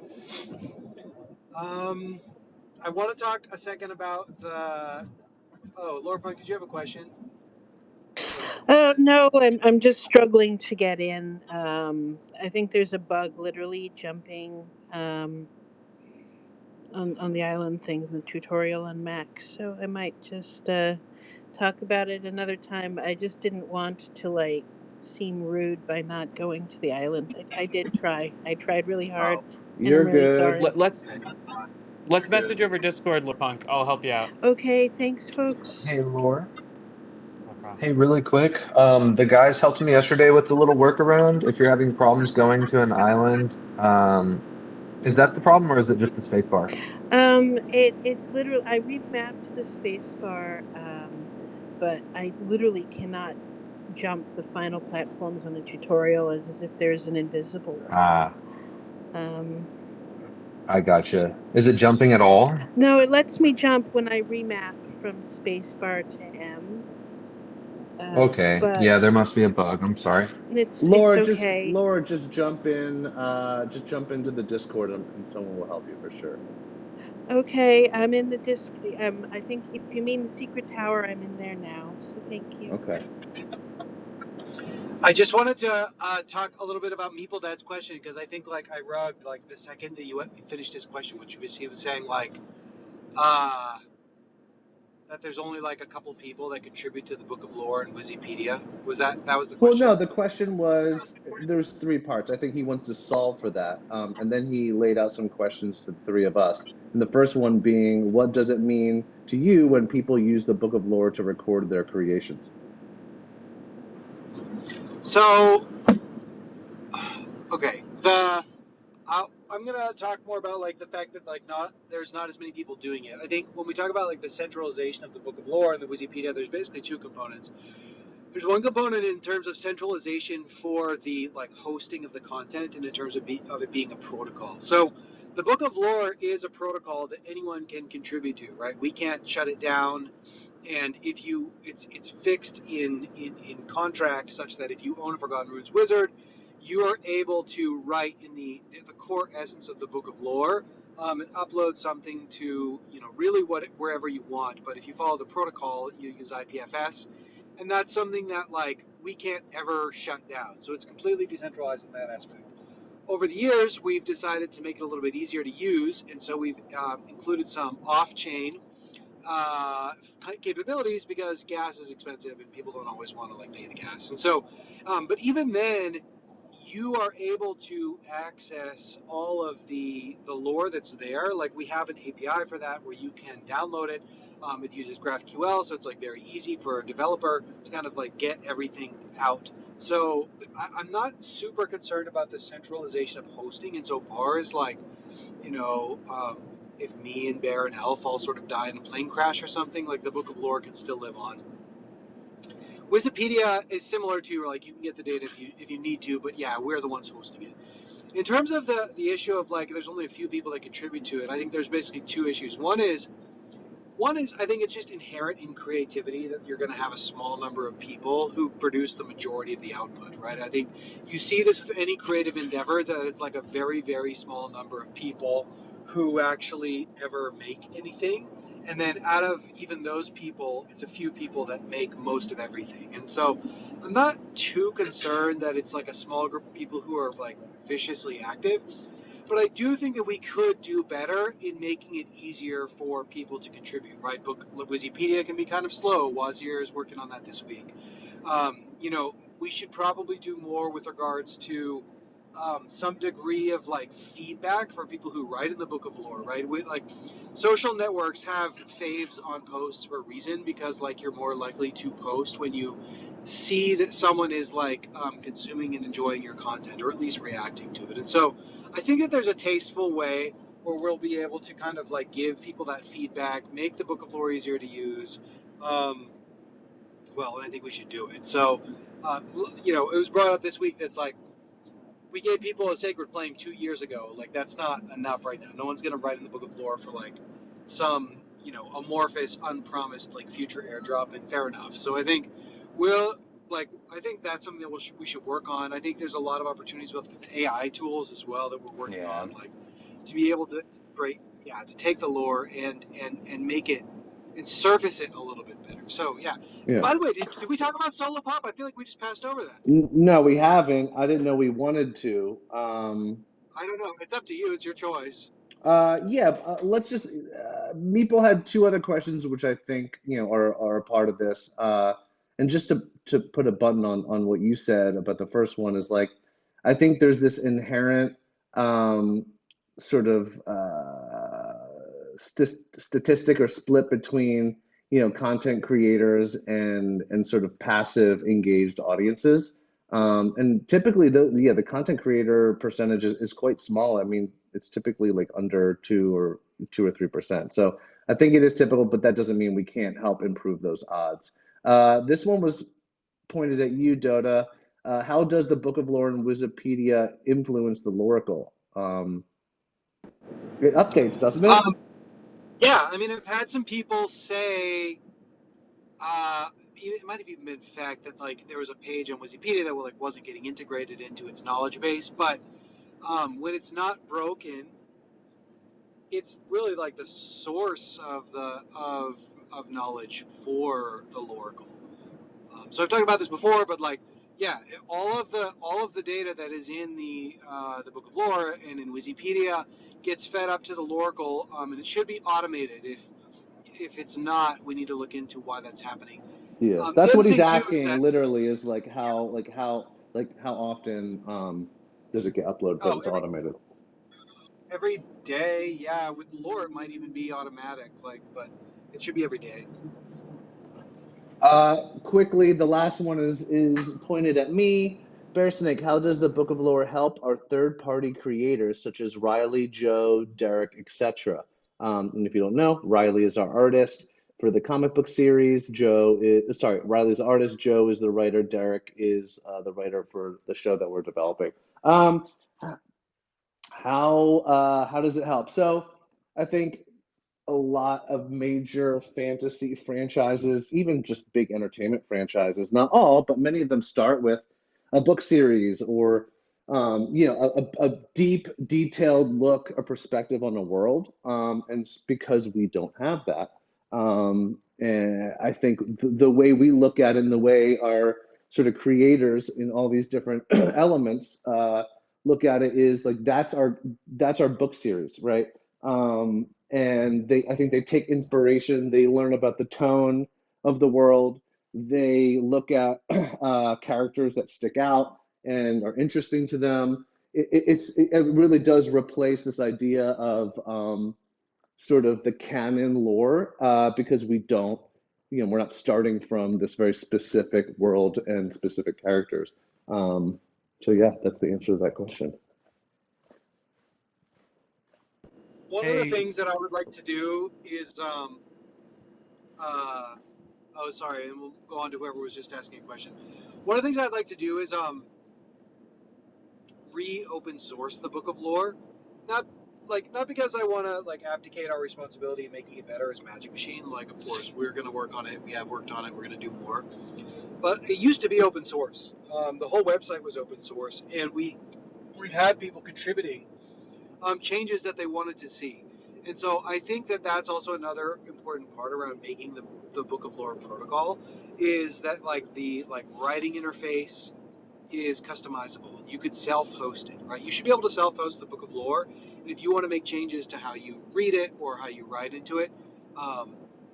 I want to talk a second about the. Oh, Laura Punk, did you have a question?
No, I'm just struggling to get in. I think there's a bug literally jumping on the island thing in the tutorial on Mac. So I might just talk about it another time. I just didn't want to like seem rude by not going to the island. I did try. I tried really hard, and I'm
You're
really
good.
sorry.
Let's message over Discord, LaPunk. I'll help you out.
Okay, thanks, folks.
Hey, Laura.
No problem.
Hey, really quick. The guys helped me yesterday with the little workaround. If you're having problems going to an island, is that the problem or is it just the space bar?
It's literally I remapped the space bar, but I literally cannot jump the final platforms on the tutorial as if there's an invisible wall.
Ah,
Um,
I gotcha. Is it jumping at all?
no, it lets me jump when I remap from spacebar to M.
Okay.
But
Yeah, there must be a bug. I'm sorry.
it's
Laura,
okay.
just jump in, just jump into the Discord and someone will help you for sure.
Okay, I'm in the disc. I think if you mean the secret tower, I'm in there now. So thank you.
Okay.
I just wanted to talk a little bit about Meeple Dad's question because I think like I rugged like the second that you finished his question, which he was saying like that there's only like a couple people that contribute to the Book of Lore and Wikipedia. That was the
Well, no,
question?
the question was there's three parts. I think he wants to solve for that. And then he laid out some questions to the three of us. And the first one being, what does it mean to you when people use the Book of Lore to record their creations?
So okay, I'm gonna talk more about like the fact that like there's not as many people doing it. I think when we talk about like the centralization of the Book of Lore and the Wikipedia, there's basically two components. There's one component in terms of centralization for the like hosting of the content and in terms of it being a protocol. So the Book of Lore is a protocol that anyone can contribute to, right? We can't shut it down, and if you it's fixed in contract such that if you own a Forgotten Runes wizard, you are able to write in the core essence of the Book of Lore and upload something to really wherever you want. But if you follow the protocol, you use IPFS, and that's something that like we can't ever shut down. So it's completely decentralized in that aspect. Over the years, we've decided to make it a little bit easier to use, and so we've included some off-chain capabilities because gas is expensive and people don't always want to like pay the gas. And so, but even then, you are able to access all of the lore that's there. Like we have an API for that where you can download it It uses GraphQL, so it's like very easy for a developer to kind of like get everything out. So I'm not super concerned about the centralization of hosting insofar as like, you know, if me and Bear and Elf all sort of die in a plane crash or something, like the Book of Lore can still live on. Wikipedia is similar to, like, you can get the data if you need to, but yeah, we're the ones hosting it. In terms of the issue of like there's only a few people that contribute to it, I think there's basically two issues. One is I think it's just inherent in creativity that you're going to have a small number of people who produce the majority of the output, right? I think you see this with any creative endeavor that it's like a very, very small number of people who actually ever make anything. And then out of even those people, it's a few people that make most of everything. And so I'm not too concerned that it's like a small group of people who are like viciously active. But I do think that we could do better in making it easier for people to contribute, right? Wikipedia can be kind of slow. Wazir is working on that this week. You know, we should probably do more with regards to some degree of like feedback for people who write in the Book of Lore, right? Like social networks have faves on posts for a reason, because like you're more likely to post when you see that someone is like consuming and enjoying your content, or at least reacting to it. And so I think that there's a tasteful way where we'll be able to kind of like give people that feedback, make the Book of Lore easier to use. Well, and I think we should do it. So, you know, it was brought up this week that's like, we gave people a sacred flame 2 years ago. Like, that's not enough right now. No one's going to write in the Book of Lore for like some, you know, amorphous, unpromised like future airdrop, and fair enough. So I think I think that's something that we should work on. I think there's a lot of opportunities with AI tools as well that we're working on, like to be able to to take the lore and make it and surface it a little bit better. So yeah.
Yeah.
By the way, did we talk about solo pop? I feel like we just passed over that.
No, we haven't. I didn't know we wanted to.
I don't know. It's up to you. It's your choice.
Let's just. Meeple had two other questions, which I think are a part of this. And just to put a button on what you said about the first one is like, I think there's this inherent sort of statistic or split between content creators and sort of passive engaged audiences. And typically the content creator percentage is quite small. I mean, it's typically like under 2 or 3%. So I think it is typical, but that doesn't mean we can't help improve those odds. This one was pointed at you, Dotta. How does the Book of Lore and Wikipedia influence the Loracle? It updates, doesn't it?
Yeah, I mean, I've had some people say, it might have even been fact that like there was a page on Wikipedia that like wasn't getting integrated into its knowledge base, but when it's not broken, it's really like the source of knowledge for the Loracle. So I've talked about this before, but like, yeah, all of the data that is in the Book of Lore and in Wikipedia gets fed up to the Loracle, and it should be automated. If it's not, we need to look into why that's happening.
Yeah, that's what he's asking.
That,
literally, is like how often does it get uploaded that it's automated?
Every day, yeah. With Lore, it might even be automatic, like, but it should be every day.
Quickly, the last one is pointed at me. Bearsnake, how does the Book of Lore help our third-party creators such as Riley, Joe, Derek, etc.? And if you don't know, Riley is our artist for the comic book series. Riley's the artist. Joe is the writer. Derek is the writer for the show that we're developing. How does it help? So I think a lot of major fantasy franchises, even just big entertainment franchises, not all, but many of them start with a book series or a deep, detailed look, a perspective on the world. And it's because we don't have that. And I think the way we look at it and the way our sort of creators in all these different elements look at it is like that's our book series, right? And I think they take inspiration. They learn about the tone of the world. They look at characters that stick out and are interesting to them. It really does replace this idea of sort of the canon lore because we don't, we're not starting from this very specific world and specific characters. So yeah, that's the answer to that question.
One of the
Hey,
things that I would like to do is, oh, sorry, and we'll go on to whoever was just asking a question. One of the things I'd like to do is re-open source the Book of Lore, not not because I want to abdicate our responsibility in making it better as Magic Machine. Like, of course, we're going to work on it. We have worked on it. We're going to do more. But it used to be open source. The whole website was open source, and we had people contributing changes that they wanted to see. And so I think that that's also another important part around making the Book of Lore protocol is that the writing interface is customizable. You could self-host it, right? You should be able to self-host the Book of Lore, and if you want to make changes to how you read it or how you write into it,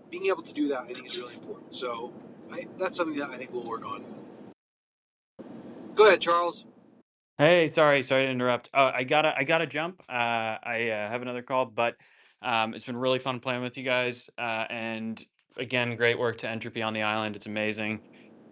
being able to do that I think is really important. So that's something that I think we'll work on. Go ahead, Charles.
Hey, sorry to interrupt. I gotta jump. I have another call, but it's been really fun playing with you guys. And again, great work to Entropy on the island. It's amazing.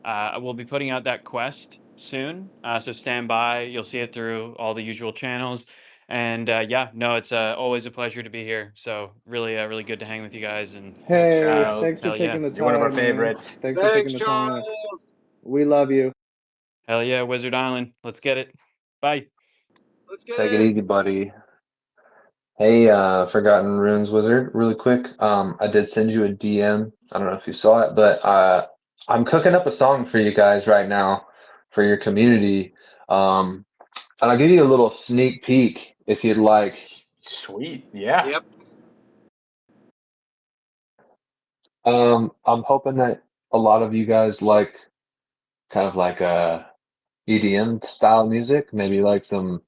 We'll be putting out that quest soon, so stand by. You'll see it through all the usual channels. And yeah, no, it's always a pleasure to be here. So really good to hang with you guys. And
Thanks,
Hey,
Charles.
thanks for
hell yeah,
taking the
You're one of our
time, man.
favorites.
Thanks for taking
Thanks,
the time.
Charles.
We love you.
hell yeah, Wizard Island. Let's get it. Bye.
Let's get
Take it
it.
easy, buddy. Hey, Forgotten Runes Wizard, really quick. I did send you a DM. I don't know if you saw it, but I'm cooking up a song for you guys right now for your community. And I'll give you a little sneak peek if you'd like.
Sweet. Yeah.
Yep.
I'm hoping that a lot of you guys like kind of like EDM style music, maybe like some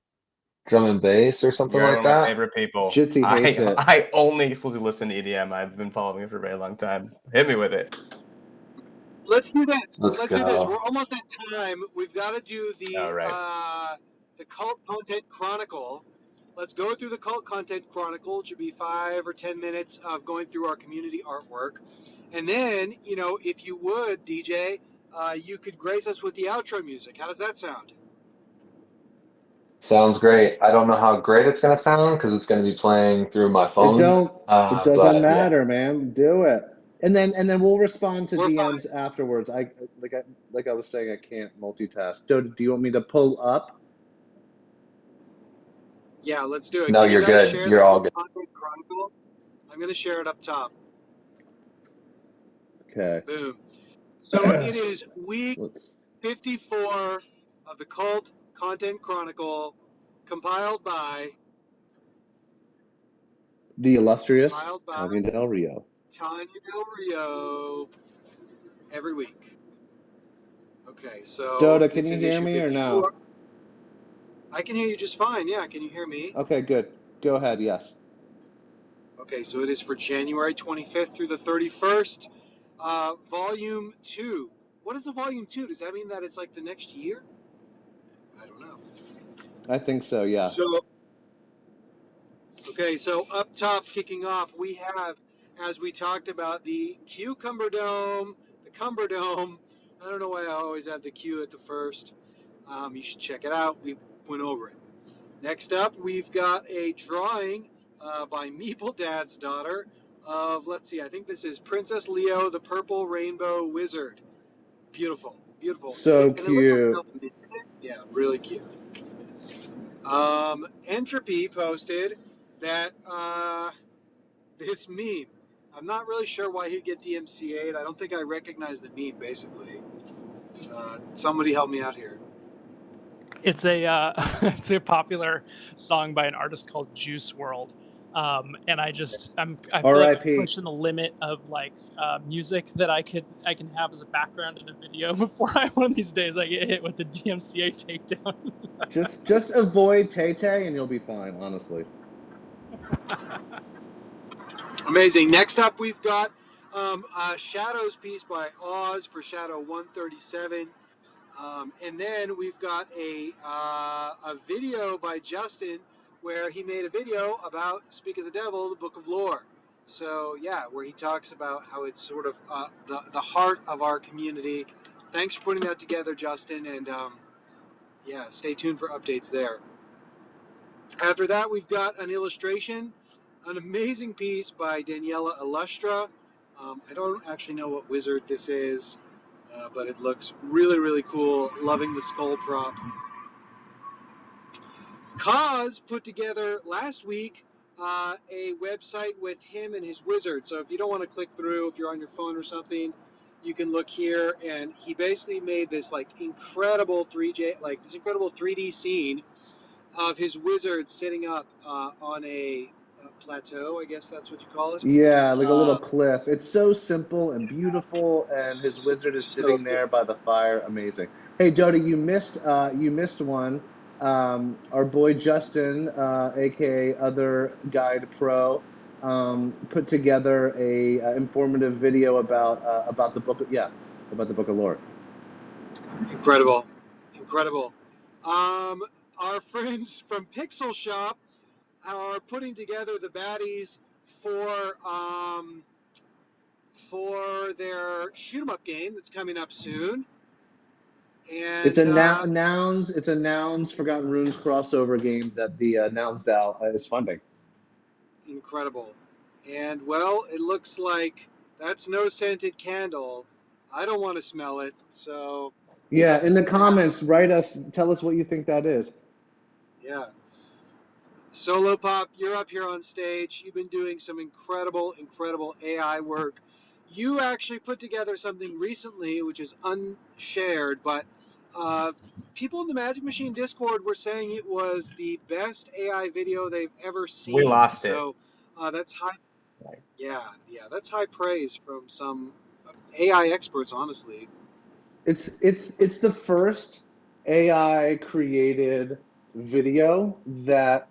drum and bass or something
You're
like
one of my
that.
favorite people.
Jitsi hates it.
I only exclusively listen to EDM. I've been following it for a very long time. Hit me with it.
Let's do this.
Let's
Let's do this. We're
go.
almost at time. We've got to do
All right.
the cult content chronicle. Let's go through the cult content chronicle. It should be 5 or 10 minutes of going through our community artwork, and then if you would, DJ, you could grace us with the outro music. How does that sound?
Sounds great. I don't know how great it's gonna sound because it's gonna be playing through my
It
phone.
don't it doesn't
But yeah,
matter, man. Do it. And then we'll respond to
We're fine.
DMs afterwards. I was saying I can't multitask. Do you want me to pull up?
Yeah, let's do it.
no,
Can you
you're
guys
good.
share the
You're all
cult
good.
content chronicle? I'm going to share it up top.
Okay.
Boom. So it is week
Let's
54 of the Cult Content Chronicle, compiled by
the illustrious Tanya Del Rio.
Tanya Del Rio every week. Okay, so
Dotta, can
this
you
is
hear
issue
me or
54.
no?
I can hear you just fine. Yeah, can you hear me?
Okay, good. Go ahead. Yes.
Okay, so it is for January 25th through the 31st. Volume 2. What is the volume 2? Does that mean that it's like the next year? I don't know.
I think so. Yeah.
So, okay, so up top, kicking off, we have, as we talked about, the Cucumber Dome, the Cumber Dome. I don't know why I always add the Q at the first. You should check it out. We went over it. Next up, we've got a drawing by Meeple Dad's daughter of, let's see, I think this is Princess Leo, the Purple Rainbow Wizard. Beautiful, beautiful.
So
And it looks like
cute.
Elf J Trul. Yeah, really cute. Entropy posted that this meme. I'm not really sure why he'd get DMCA'd. I don't think I recognize the meme, basically. Somebody help me out here.
It's a it's a popular song by an artist called Juice World. And I feel like I'm
R.I.P.
pushing the limit of music that I can have as a background in a video before one of these days I get hit with the DMCA takedown.
Just avoid Tay Tay and you'll be fine, honestly.
Amazing. Next up, we've got a Shadows piece by Oz for Shadow 137. And then we've got a video by Justin where he made a video about Speak of the Devil, the Book of Lore. So yeah, where he talks about how it's sort of the heart of our community. Thanks for putting that together, Justin, and yeah, stay tuned for updates there. After that, we've got an illustration, an amazing piece by Daniela Illustra. I don't actually know what wizard this is, but it looks really, really cool. Loving the skull prop. Kaz put together last week a website with him and his wizard. So if you don't want to click through, if you're on your phone or something, you can look here. And he basically made this like incredible 3D scene of his wizard sitting up on a plateau. I guess that's what you call it.
Yeah, like a little
Uh,
cliff. It's so simple and beautiful, and his wizard is
so
sitting
cool.
there by the fire. Amazing. Hey, Dotta, you missed one. Our boy Justin, aka Other Guide Pro, put together a informative video about the book. Yeah, about the Book of Lore.
Incredible, incredible. Our friends from Pixel Shop are putting together the baddies for for their shoot 'em up game that's coming up soon.
It's
And
a nouns. It's a nouns Forgotten Runes crossover game that the Nouns DAO is funding.
incredible. And well, it looks like that's no scented candle. I don't want to smell it, so
Yeah, in the
yeah,
comments, tell us what you think that is.
yeah. Solo Pop, you're up here on stage. You've been doing some incredible, incredible AI work. You actually put together something recently, which is unshared, but people in the Magic Machine Discord were saying it was the best AI video they've ever
We
seen.
lost it.
So that's high. Yeah, that's high praise from some AI experts, honestly.
It's the first AI created video that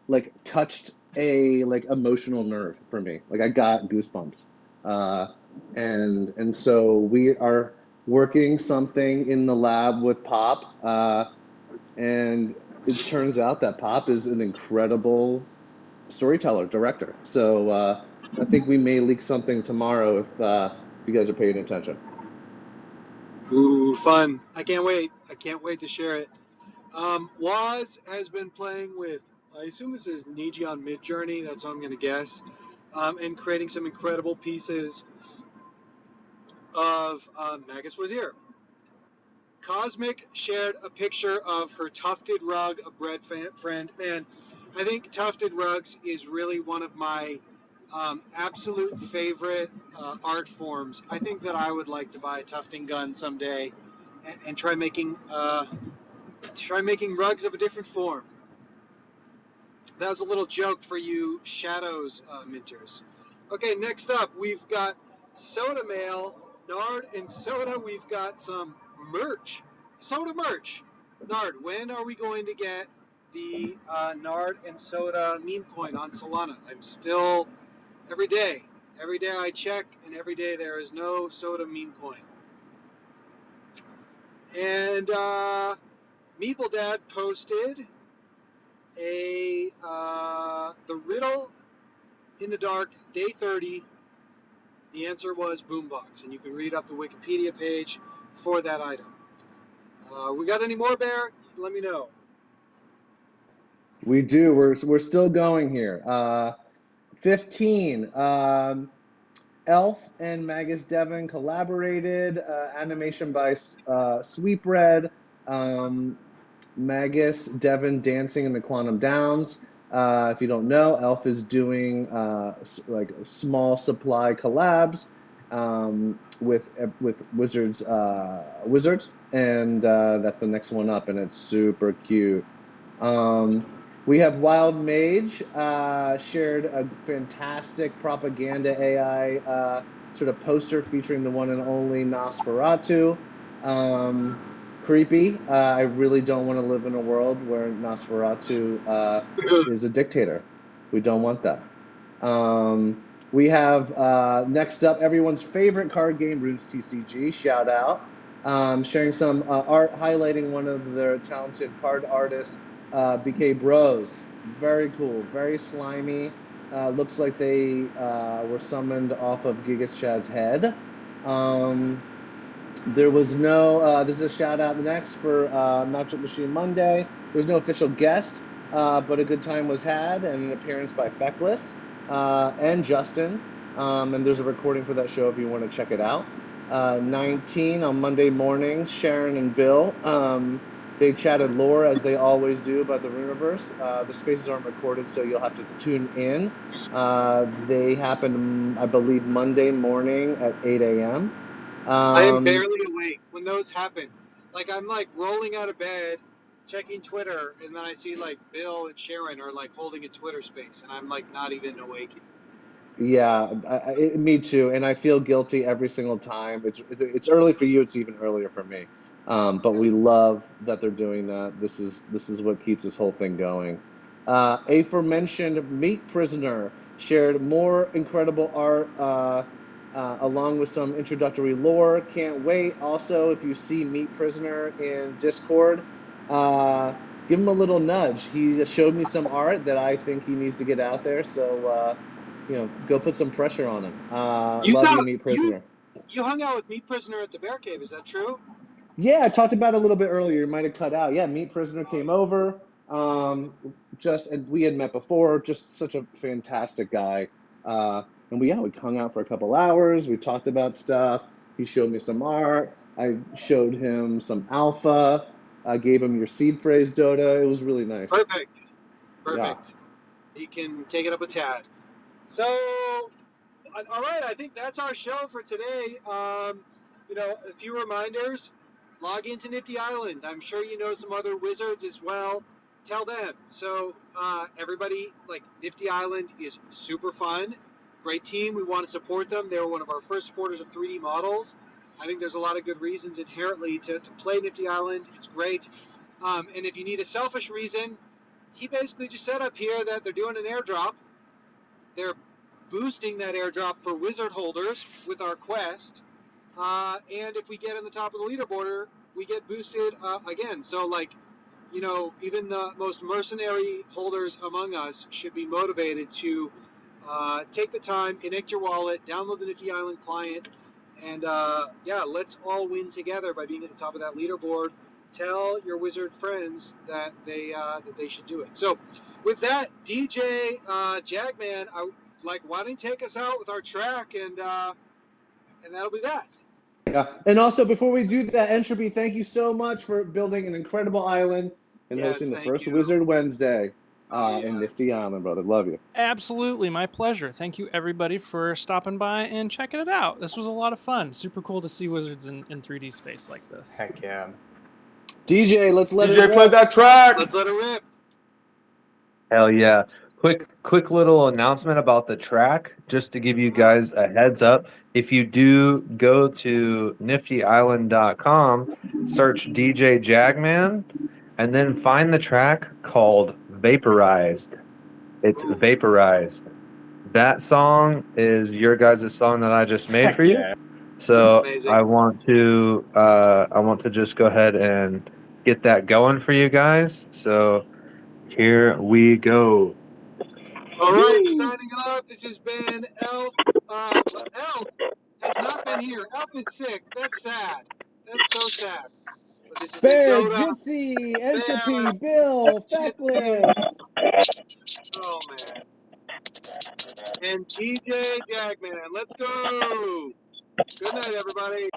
like touched a like emotional nerve for me. Like I got goosebumps. Uh, and so we are working something in the lab with Pop, and it turns out that Pop is an incredible storyteller, director. So I think we may leak something tomorrow if you guys are paying attention.
Ooh, fun! I can't wait. I can't wait to share it. Waz has been playing with, I assume this is Negion Midjourney, that's what I'm going to guess, and creating some incredible pieces of Magus Wazir. Cosmic shared a picture of her tufted rug, a bread friend. Man, I think tufted rugs is really one of my absolute favorite art forms. I think that I would like to buy a tufting gun someday and try making rugs of a different form. That was a little joke for you Shadows minters. Okay, next up, we've got Soda Mail, Nard, and Soda. We've got some merch. Soda merch. Nard, when are we going to get the Nard and Soda meme coin on Solana? I'm still, every day I check, and every day there is no Soda meme coin. And Meeple Dad posted the riddle in the dark, day 30. The answer was boombox, and you can read up the Wikipedia page for that item. We got any more, Bear? Let me know.
We do. We're still going here. 15. Elf and Magus Devon collaborated. Animation by Sweetbread. Magus Devon dancing in the Quantum Downs. If you don't know, Elf is doing like small supply collabs with Wizards, and that's the next one up, and it's super cute. We have Wild Mage shared a fantastic propaganda AI sort of poster featuring the one and only Nosferatu. Creepy. I really don't want to live in a world where Nosferatu is a dictator. We don't want that. We have next up everyone's favorite card game, Runes TCG. Shout out. Sharing some art, highlighting one of their talented card artists, BK Bros. Very cool, very slimy, Looks like they were summoned off of Gigas Chad's head. There was no, this is a shout out next for Magic Machine Monday. There was no official guest, but a good time was had, and an appearance by Feckless and Justin. And there's a recording for that show if you want to check it out. 19 on Monday mornings, Sharon and Bill. They chatted lore as they always do about the Runeverse. The spaces aren't recorded, so you'll have to tune in. They happened, I believe, Monday morning at 8 a.m.
I am barely awake when those happen. Like I'm like rolling out of bed, checking Twitter, and then I see like Bill and Sharon are like holding a Twitter space, and I'm like not even awake.
Yeah, me too, and I feel guilty every single time. It's early for you. It's even earlier for me. But we love that they're doing that. This is what keeps this whole thing going. Aforementioned Meat Prisoner shared more incredible art along with some introductory lore. Can't wait. Also, if you see Meat Prisoner in Discord, give him a little nudge. He showed me some art that I think he needs to get out there. So. Go put some pressure on him.
You
Love
saw
you, Meat Prisoner.
you hung out with Meat Prisoner at the Bear Cave. Is that true?
Yeah, I talked about it a little bit earlier. You might have cut out. Yeah, Meat Prisoner came over. And we had met before. Just such a fantastic guy. And we hung out for a couple hours. We talked about stuff. He showed me some art. I showed him some alpha. I gave him your seed phrase, Dotta. It was really nice.
Perfect.
Yeah.
He can take it up with Tad. So, all right, I think that's our show for today. A few reminders. Log into Nifty Island. I'm sure you know some other wizards as well. Tell them. So, everybody, like, Nifty Island is super fun. Great team. We want to support them. They were one of our first supporters of 3D models. I think there's a lot of good reasons inherently to play Nifty Island. It's great. And if you need a selfish reason, he basically just said up here that they're doing an airdrop. They're boosting that airdrop for wizard holders with our quest. And if we get in the top of the leaderboard, we get boosted again. So, even the most mercenary holders among us should be motivated to take the time, connect your wallet, download the Nifty Island client, and let's all win together by being at the top of that leaderboard. Tell your wizard friends that they should do it. So, with that, DJ Jagman, why don't you take us out with our track, and that'll be that.
Yeah, and also before we do that, Entropy, thank you so much for building an incredible island and hosting the first Wizard Wednesday in Nifty Island, brother. Love you.
Absolutely, my pleasure. Thank you, everybody, for stopping by and checking it out. This was a lot of fun. Super cool to see wizards in 3D space like this.
Heck yeah.
DJ, let's let it rip.
DJ, play that track.
Let's let it rip.
Hell yeah. Quick little announcement about the track, just to give you guys a heads up. If you do go to niftyisland.com, search DJ Jagman, and then find the track called Vaporized. It's Vaporized. That song is your guys' song that I just made for you.
Yeah.
So
Amazing.
I want to just go ahead and get that going for you guys. So here we go.
All right, signing off. This has been Elf. Elf has not been here. Elf is sick. That's sad. That's so sad. But this has been
Bear,
Dotta,
Jitsi, Entropy,
Bear,
Bill,
Jitsi.
Feckless.
Oh, man. And DJ Jagman. Let's go. Good night, everybody.